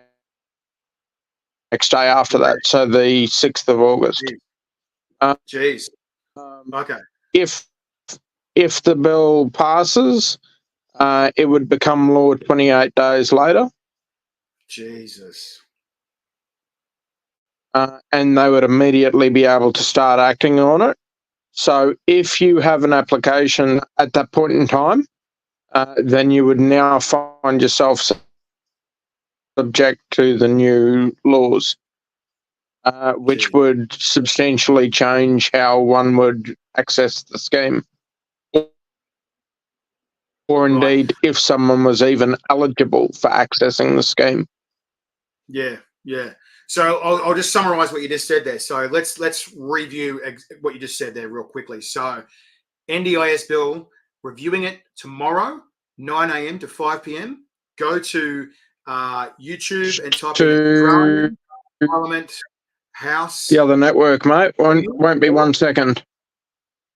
B: day after that, so the 6th of August.
A: Jeez. Okay.
B: If the bill passes, it would become law 28 days later.
A: Jesus.
B: And they would immediately be able to start acting on it. So if you have an application at that point in time, then you would now find yourself subject to the new laws, which would substantially change how one would access the scheme. Or indeed, if someone was even eligible for accessing the scheme.
A: Yeah. So I'll just summarize what you just said there. So let's review what you just said there real quickly. So NDIS bill, reviewing it tomorrow, 9 a.m. to 5 p.m. Go to YouTube and type in Parliament House.
B: The other network, mate. Won't be 1 second.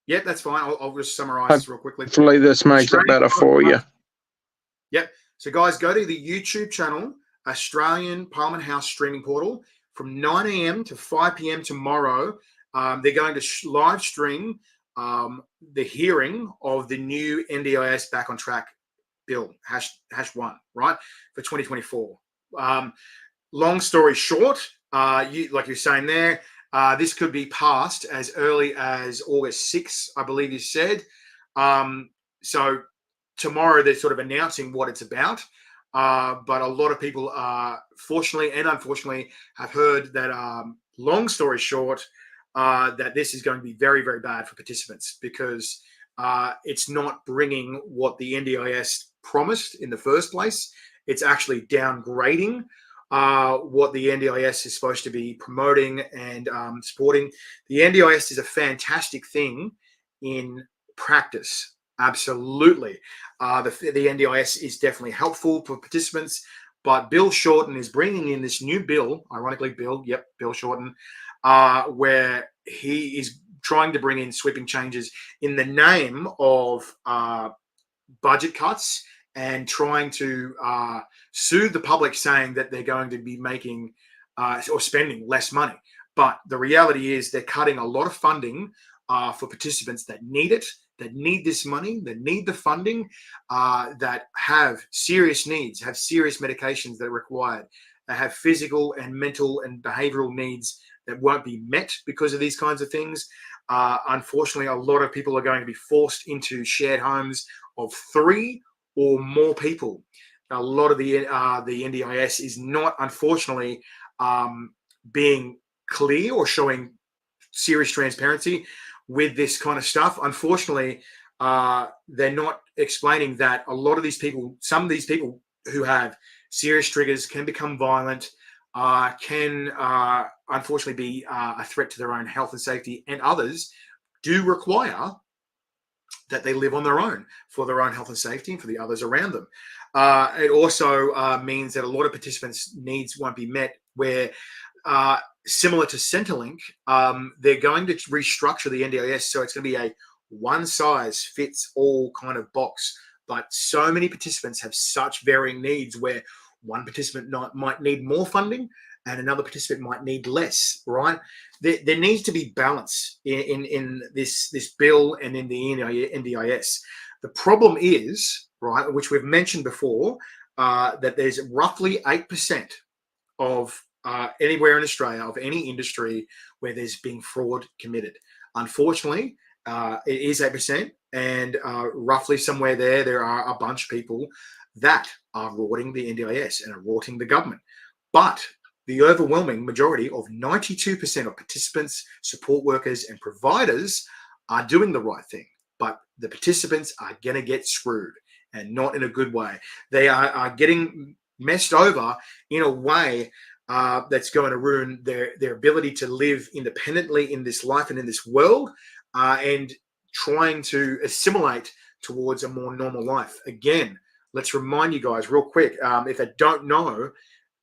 A: Yeah, that's fine. I'll just summarize this real quickly.
B: Hopefully this makes it better for you.
A: Yep. So guys, go to the YouTube channel, Australian Parliament House streaming portal, from 9 a.m. to 5 p.m. tomorrow. They're going to live stream the hearing of the new NDIS Back on Track bill, hash 1, right, for 2024. Long story short, like you're saying there, this could be passed as early as August 6th, I believe you said. So tomorrow they're sort of announcing what it's about. But a lot of people, fortunately and unfortunately, have heard that, long story short, that this is going to be very, very bad for participants because it's not bringing what the NDIS promised in the first place. It's actually downgrading what the NDIS is supposed to be promoting and supporting. The NDIS is a fantastic thing in practice. Absolutely. The NDIS is definitely helpful for participants, but Bill Shorten is bringing in this new bill, ironically, Bill Shorten, where he is trying to bring in sweeping changes in the name of budget cuts and trying to soothe the public, saying that they're going to be making or spending less money. But the reality is they're cutting a lot of funding for participants that need it, that need this money, that need the funding, that have serious needs, have serious medications that are required, that have physical and mental and behavioral needs that won't be met because of these kinds of things. Unfortunately, a lot of people are going to be forced into shared homes of 3 or more people. A lot of the NDIS is not, unfortunately, being clear or showing serious transparency with this kind of stuff. Unfortunately, they're not explaining that a lot of these people, some of these people who have serious triggers, can become violent, can unfortunately be a threat to their own health and safety, and others do require that they live on their own for their own health and safety and for the others around them. It also means that a lot of participants' needs won't be met, where similar to Centrelink, they're going to restructure the NDIS, so it's going to be a one-size-fits-all kind of box. But so many participants have such varying needs, where one participant might need more funding and another participant might need less, right? There needs to be balance in this bill and in the NDIS. The problem is, right, which we've mentioned before, that there's roughly 8% of anywhere in Australia, of any industry, where there's been fraud committed. Unfortunately, it is 8%, and roughly somewhere there are a bunch of people that are rorting the NDIS and are rorting the government. But the overwhelming majority of 92% of participants, support workers, and providers are doing the right thing. But the participants are going to get screwed, and not in a good way. They are getting messed over in a way that's going to ruin their ability to live independently in this life and in this world, and trying to assimilate towards a more normal life. Again, let's remind you guys real quick, if they don't know,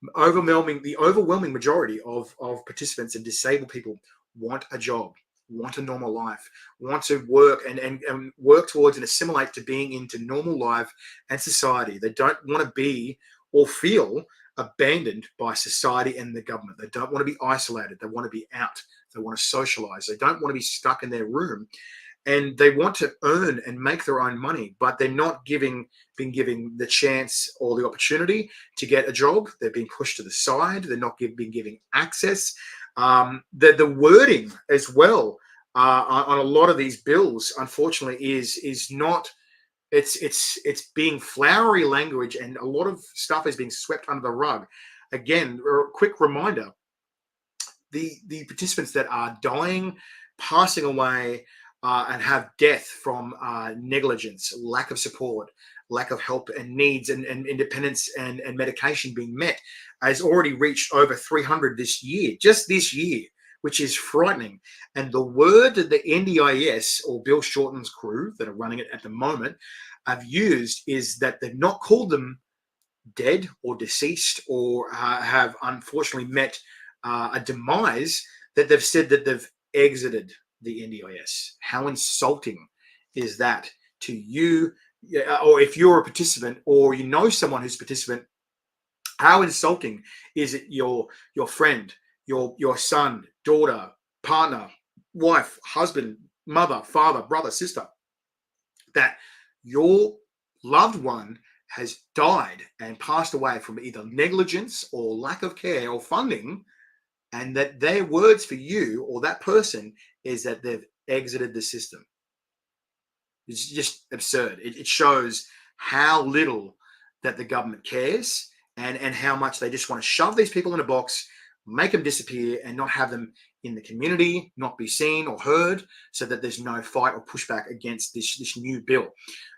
A: the overwhelming majority of participants and disabled people want a job, want a normal life, want to work and work towards and assimilate to being into normal life and society. They don't want to be or feel abandoned by society and the government. They don't want to be isolated. They want to be out. They want to socialize. They don't want to be stuck in their room. And they want to earn and make their own money, but they're not being given the chance or the opportunity to get a job. They're being pushed to the side. They're not being given access. The wording as well on a lot of these bills, unfortunately, is not. It's being flowery language, and a lot of stuff is being swept under the rug. Again, a quick reminder: the participants that are dying, passing away, and have death from negligence, lack of support, lack of help and needs, and independence and medication being met, has already reached over 300 this year, just this year, which is frightening. And the word that the NDIS, or Bill Shorten's crew that are running it at the moment, have used is that they've not called them dead or deceased, or have unfortunately met a demise, that they've said that they've exited the NDIS. How insulting is that to you? Or if you're a participant, or you know someone who's a participant, how insulting is it your friend, your son, daughter, partner, wife, husband, mother, father, brother, sister, that your loved one has died and passed away from either negligence or lack of care or funding, and that their words for you or that person is that they've exited the system? It's just absurd. It shows how little that the government cares, and how much they just want to shove these people in a box, make them disappear, and not have them in the community, not be seen or heard, so that there's no fight or pushback against this new bill.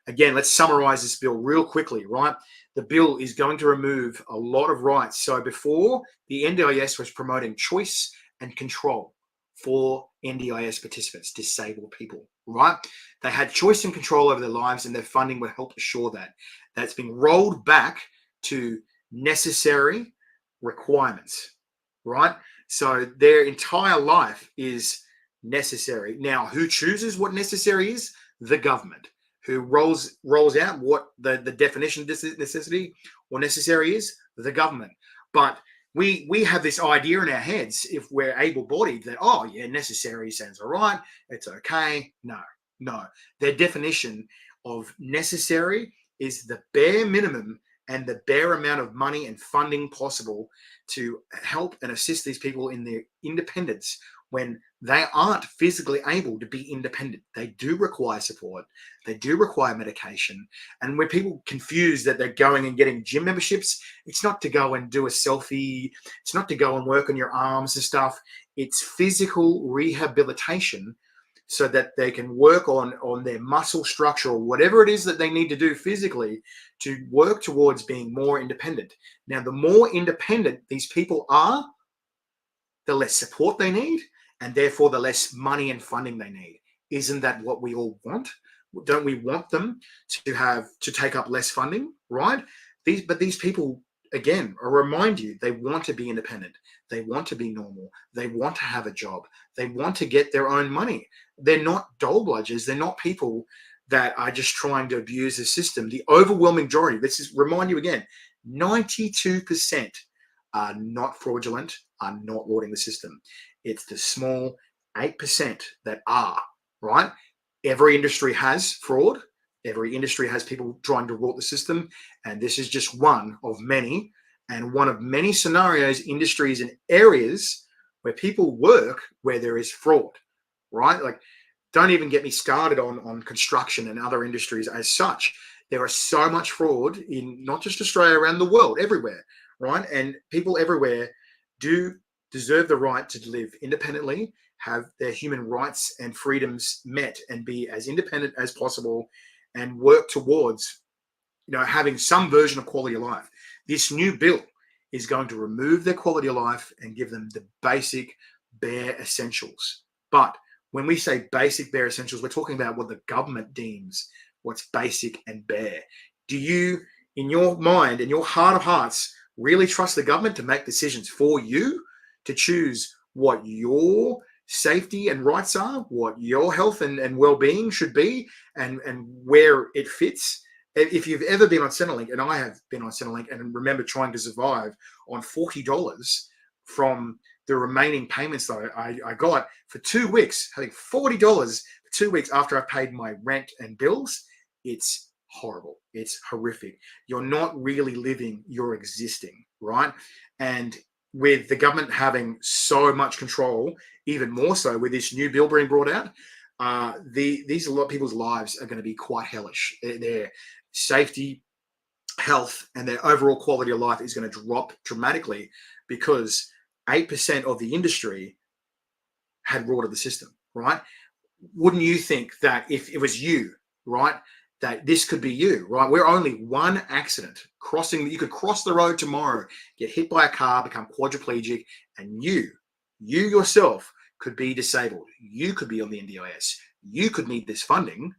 A: Again, let's summarize this bill real quickly, right? The bill is going to remove a lot of rights. So before, the NDIS was promoting choice and control for NDIS participants, disabled people, right? They had choice and control over their lives, and their funding would help assure that. That's been rolled back to necessary requirements, right? So their entire life is necessary. Now, who chooses what necessary is? The government. Who rolls out what the definition of necessity or necessary is? The government. But we have this idea in our heads, if we're able-bodied, that, oh yeah, necessary sounds all right, it's okay. No. Their definition of necessary is the bare minimum and the bare amount of money and funding possible to help and assist these people in their independence when they aren't physically able to be independent. They do require support. They do require medication. And when people confuse that they're going and getting gym memberships, it's not to go and do a selfie. It's not to go and work on your arms and stuff. It's physical rehabilitation so that they can work on their muscle structure or whatever it is that they need to do physically to work towards being more independent. Now, the more independent these people are, the less support they need, and therefore the less money and funding they need. Isn't that what we all want? Don't we want them to take up less funding, right? These people, again, I remind you, they want to be independent. They want to be normal. They want to have a job. They want to get their own money. They're not dole bludgers. They're not people that are just trying to abuse the system. The overwhelming majority, remind you again, 92% are not fraudulent, are not lauding the system. It's the small 8% that are, right? Every industry has fraud. Every industry has people trying to rort the system. And this is just one of many, and one of many scenarios, industries, and areas where people work where there is fraud, right? Like, don't even get me started on construction and other industries as such. There is so much fraud in not just Australia, around the world, everywhere, right? And people everywhere do deserve the right to live independently, have their human rights and freedoms met, and be as independent as possible, and work towards, having some version of quality of life. This new bill is going to remove their quality of life and give them the basic, bare essentials. But when we say basic, bare essentials, we're talking about what the government deems what's basic and bare. Do you, in your mind, in your heart of hearts, really trust the government to make decisions for you, to choose what your safety and rights are, what your health and well-being should be, and where it fits? If you've ever been on Centrelink, and I have been on Centrelink, and remember trying to survive on $40 from the remaining payments that I got for 2 weeks, having $40 for 2 weeks after I paid my rent and bills, it's horrible. It's horrific. You're not really living, you're existing, right? And with the government having so much control, even more so with this new bill being brought out, a lot of people's lives are going to be quite hellish. Their safety, health, and their overall quality of life is going to drop dramatically because 8% of the industry had rorted the system, right? Wouldn't you think that if it was you, right, that this could be you, right? We're only one accident you could cross the road tomorrow, get hit by a car, become quadriplegic, and you yourself could be disabled. You could be on the NDIS. You could need this funding.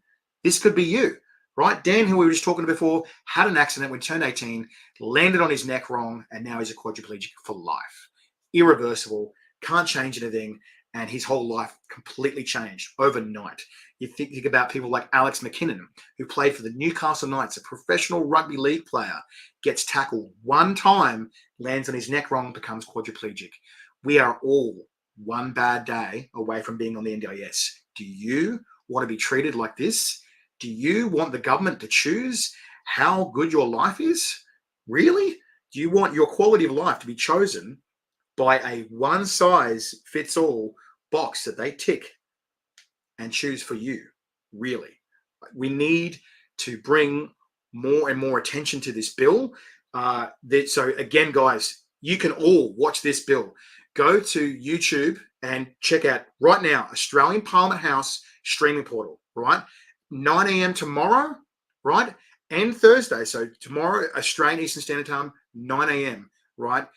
A: This could be you, right? Dan, who we were just talking to before, had an accident when he turned 18, landed on his neck wrong, and now he's a quadriplegic for life. Irreversible, can't change anything, and his whole life completely changed overnight. You think about people like Alex McKinnon, who played for the Newcastle Knights, a professional rugby league player, gets tackled one time, lands on his neck wrong, becomes quadriplegic. We are all one bad day away from being on the NDIS. Do you want to be treated like this? Do you want the government to choose how good your life is? Really? Do you want your quality of life to be chosen by a one-size-fits-all box that they tick and choose for you? Really? We need to bring more and more attention to this bill. So again, guys, you can all watch this bill. Go to YouTube and check out right now Australian Parliament House streaming portal, right? 9 a.m. tomorrow, right? And Thursday. So tomorrow, Australian Eastern Standard Time, 9 a.m., right?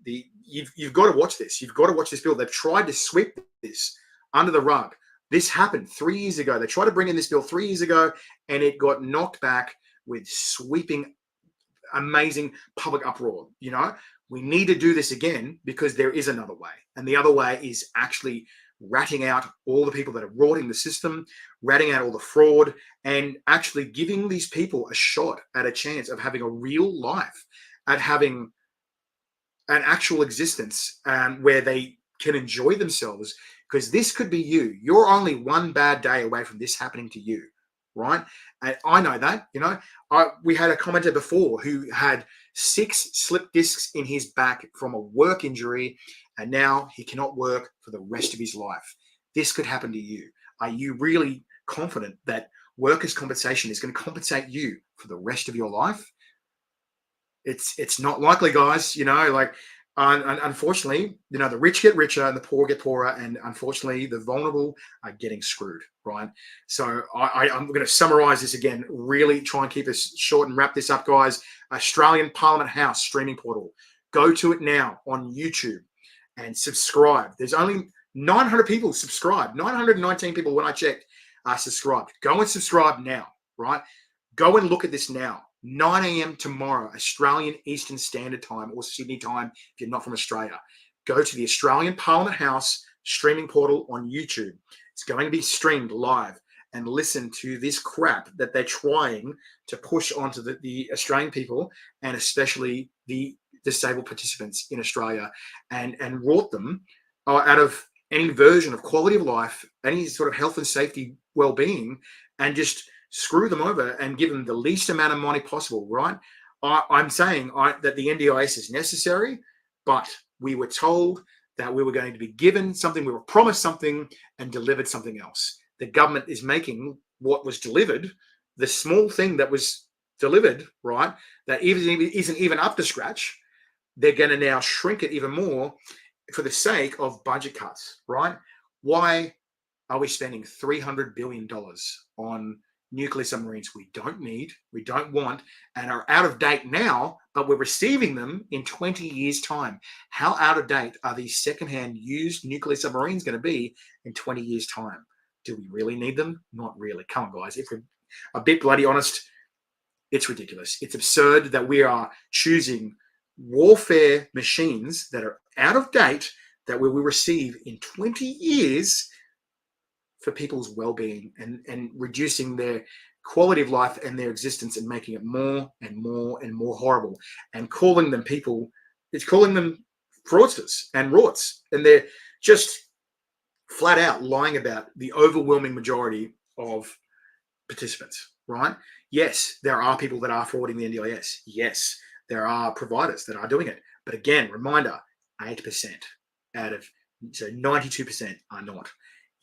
A: You've got to watch this. You've got to watch this bill. They've tried to sweep this under the rug. This happened 3 years ago. They tried to bring in this bill 3 years ago, and it got knocked back with sweeping, amazing public uproar. We need to do this again because there is another way. And the other way is actually ratting out all the people that are rorting the system, ratting out all the fraud, and actually giving these people a shot at a chance of having a real life, at having an actual existence where they can enjoy themselves. Because this could be you. You're only one bad day away from this happening to you, right? And I know that, we had a commenter before who had 6 slip discs in his back from a work injury, and now he cannot work for the rest of his life. This could happen to you. Are you really confident that workers' compensation is going to compensate you for the rest of your life? It's not likely, guys. Unfortunately, the rich get richer and the poor get poorer, and unfortunately, the vulnerable are getting screwed, right? So I'm going to summarize this again, really try and keep this short and wrap this up, guys. Australian Parliament House streaming portal. Go to it now on YouTube and subscribe. There's only 900 people subscribed. 919 people when I checked are subscribed. Go and subscribe now, right? Go and look at this now. 9 a.m. tomorrow, Australian Eastern Standard Time or Sydney time if you're not from Australia. Go to the Australian Parliament House streaming portal on YouTube. It's going to be streamed live, and listen to this crap that they're trying to push onto the Australian people, and especially the disabled participants in Australia, and rort them out of any version of quality of life, any sort of health and safety well-being, and just screw them over and give them the least amount of money possible, right? I'm saying that the NDIS is necessary, but we were told that we were going to be given something, we were promised something and delivered something else. The government is making what was delivered, the small thing that was delivered, right, that isn't even up to scratch, they're going to now shrink it even more for the sake of budget cuts, right? Why are we spending $300 billion on nuclear submarines we don't need, we don't want, and are out of date now, but we're receiving them in 20 years' time? How out of date are these secondhand used nuclear submarines going to be in 20 years' time? Do we really need them? Not really. Come on, guys. If we're a bit bloody honest, it's ridiculous. It's absurd that we are choosing warfare machines that are out of date that we will receive in 20 years for people's well-being, and reducing their quality of life and their existence, and making it more and more and more horrible, and calling them fraudsters and rorts, and they're just flat out lying about the overwhelming majority of participants, right? Yes, there are people that are frauding the NDIS. Yes, there are providers that are doing it. But again, reminder, 8% out of, so 92% are not.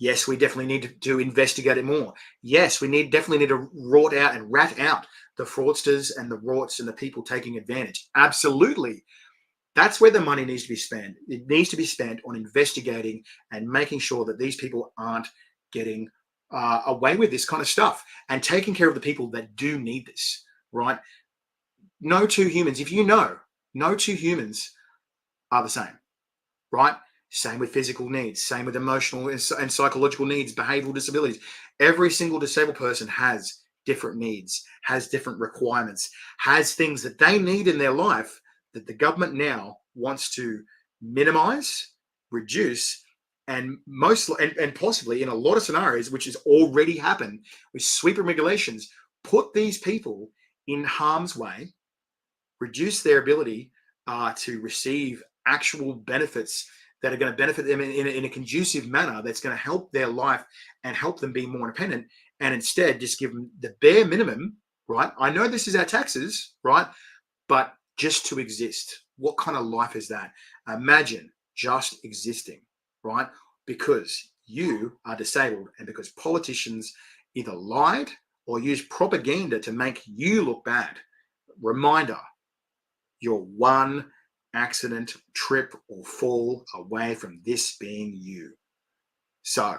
A: Yes, we definitely need to investigate it more. Yes, we definitely need to rat out the fraudsters and the rorts and the people taking advantage. Absolutely. That's where the money needs to be spent. It needs to be spent on investigating and making sure that these people aren't getting away with this kind of stuff, and taking care of the people that do need this, right? No two humans, if you know, no two humans are the same, right? Same with physical needs, same with emotional and psychological needs, behavioral disabilities. Every single disabled person has different needs, has different requirements, has things that they need in their life that the government now wants to minimize, reduce, and possibly in a lot of scenarios, which has already happened with sweeping regulations, put these people in harm's way, reduce their ability to receive actual benefits that are going to benefit them in a conducive manner, that's going to help their life and help them be more independent, and instead just give them the bare minimum, right? I know this is our taxes, right? But just to exist. What kind of life is that? Imagine just existing, right? Because you are disabled, and because politicians either lied or used propaganda to make you look bad. Reminder, you're one accident, trip, or fall away from this being you. So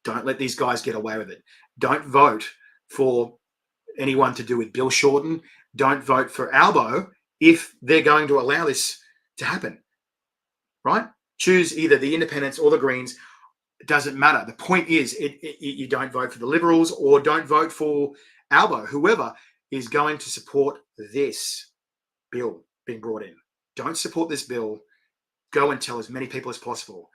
A: don't let these guys get away with it. Don't vote for anyone to do with Bill Shorten. Don't vote for Albo if they're going to allow this to happen, right? Choose either the independents or the Greens. It doesn't matter. The point is, you don't vote for the Liberals, or don't vote for Albo, whoever is going to support this bill being brought in. Don't support this bill. Go and tell as many people as possible.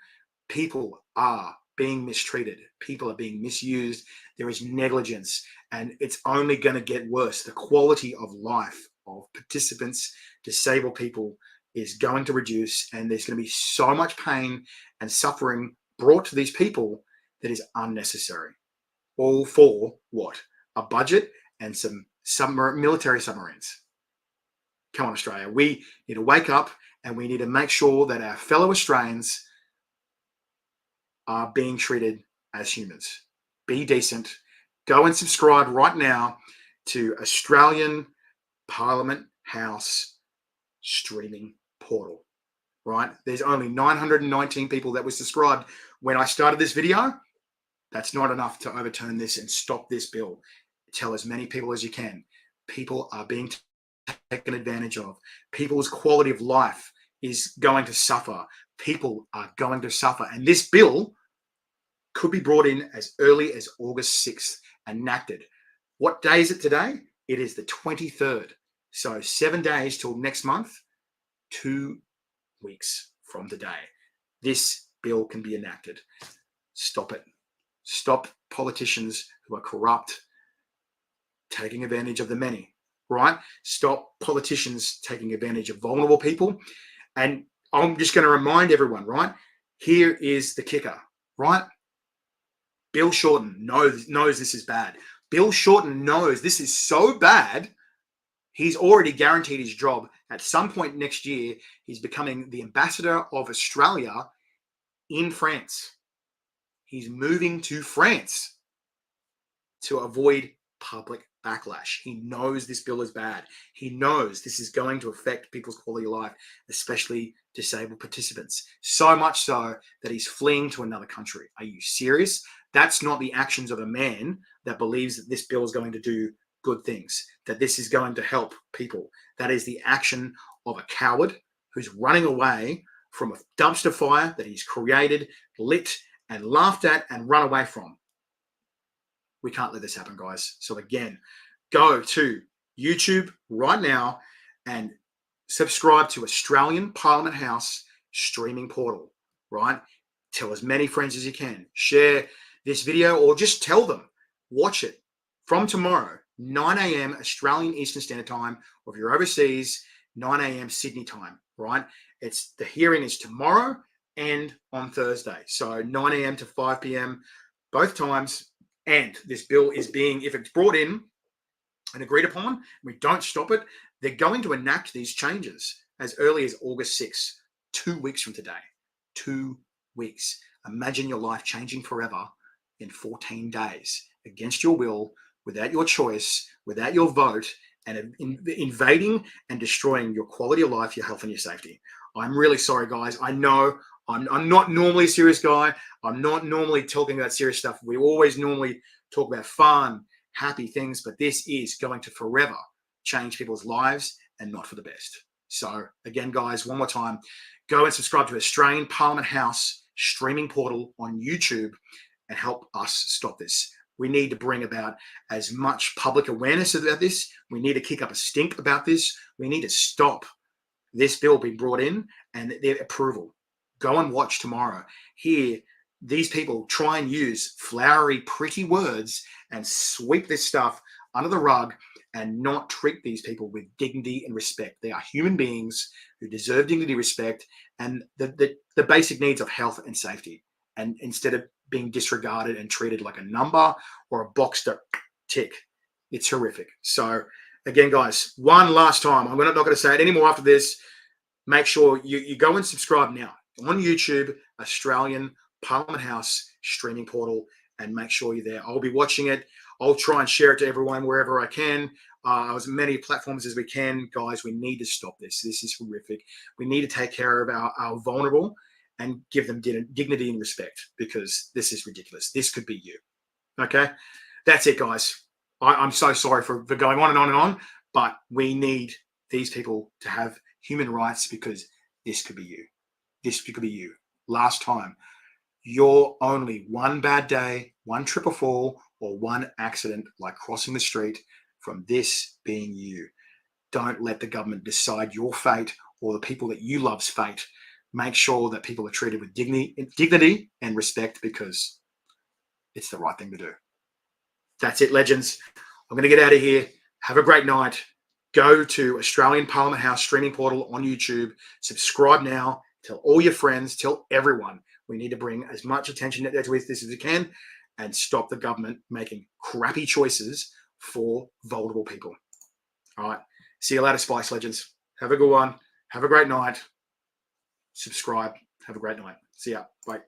A: People are being mistreated. People are being misused. There is negligence, and it's only going to get worse. The quality of life of participants, disabled people, is going to reduce, and there's going to be so much pain and suffering brought to these people that is unnecessary. All for what? A budget and some military submarines. Come on, Australia. We need to wake up, and we need to make sure that our fellow Australians are being treated as humans. Be decent. Go and subscribe right now to Australian Parliament House streaming portal. Right? There's only 919 people that were subscribed when I started this video. That's not enough to overturn this and stop this bill. Tell as many people as you can. People are being taken advantage of. People's quality of life is going to suffer. People are going to suffer. And this bill could be brought in as early as August 6th, enacted. What day is it today? It is the 23rd. So 7 days till next month, 2 weeks from today. This bill can be enacted. Stop it. Stop politicians who are corrupt taking advantage of the many, right? Stop politicians taking advantage of vulnerable people. And I'm just going to remind everyone, right? Here is the kicker, right? Bill Shorten knows this is bad. Bill Shorten knows this is so bad, he's already guaranteed his job. At some point next year, he's becoming the ambassador of Australia in France. He's moving to France to avoid public backlash. He knows this bill is bad. He knows this is going to affect people's quality of life, especially disabled participants. So much so that he's fleeing to another country. Are you serious? That's not the actions of a man that believes that this bill is going to do good things, that this is going to help people. That is the action of a coward who's running away from a dumpster fire that he's created, lit, and laughed at and run away from. We can't let this happen, guys. So again, go to YouTube right now and subscribe to Australian Parliament House streaming portal, right? Tell as many friends as you can. Share this video or just tell them. Watch it from tomorrow, 9 a.m. Australian Eastern Standard Time, or if you're overseas, 9 a.m. Sydney time, right? The hearing is tomorrow and on Thursday. So 9 a.m. to 5 p.m. both times. And this bill is being, if it's brought in and agreed upon, we don't stop it, they're going to enact these changes as early as August 6th, 2 weeks from today. 2 weeks. Imagine your life changing forever in 14 days against your will, without your choice, without your vote, and invading and destroying your quality of life, your health, and your safety. I'm really sorry, guys. I know I'm not normally a serious guy. I'm not normally talking about serious stuff. We always normally talk about fun, happy things, but this is going to forever change people's lives and not for the best. So again, guys, one more time, go and subscribe to Australian Parliament House streaming portal on YouTube and help us stop this. We need to bring about as much public awareness about this. We need to kick up a stink about this. We need to stop this bill being brought in and their approval. Go and watch tomorrow. Hear these people try and use flowery, pretty words and sweep this stuff under the rug and not treat these people with dignity and respect. They are human beings who deserve dignity, respect, and the basic needs of health and safety. And instead of being disregarded and treated like a number or a box to tick, it's horrific. So again, guys, one last time, I'm not going to say it anymore after this. Make sure you go and subscribe now on YouTube, Australian Parliament House streaming portal, and make sure you're there. I'll be watching it. I'll try and share it to everyone wherever I can, as many platforms as we can. Guys, we need to stop this. This is horrific. We need to take care of our vulnerable and give them dignity and respect, because this is ridiculous. This could be you. Okay? That's it, guys. I'm so sorry for going on and on and on, but we need these people to have human rights, because this could be you. This could be you. Last time, you're only one bad day, one trip or fall, or one accident like crossing the street from this being you. Don't let the government decide your fate or the people that you love's fate. make sure that people are treated with dignity and respect, because it's the right thing to do. That's it, legends. I'm going to get out of here. Have a great night. Go to Australian Parliament House streaming portal on YouTube. Subscribe now. Tell all your friends. Tell everyone. We need to bring as much attention to this as we can and stop the government making crappy choices for vulnerable people. All right. See you later, Spice Legends. Have a good one. Have a great night. Subscribe. Have a great night. See ya. Bye.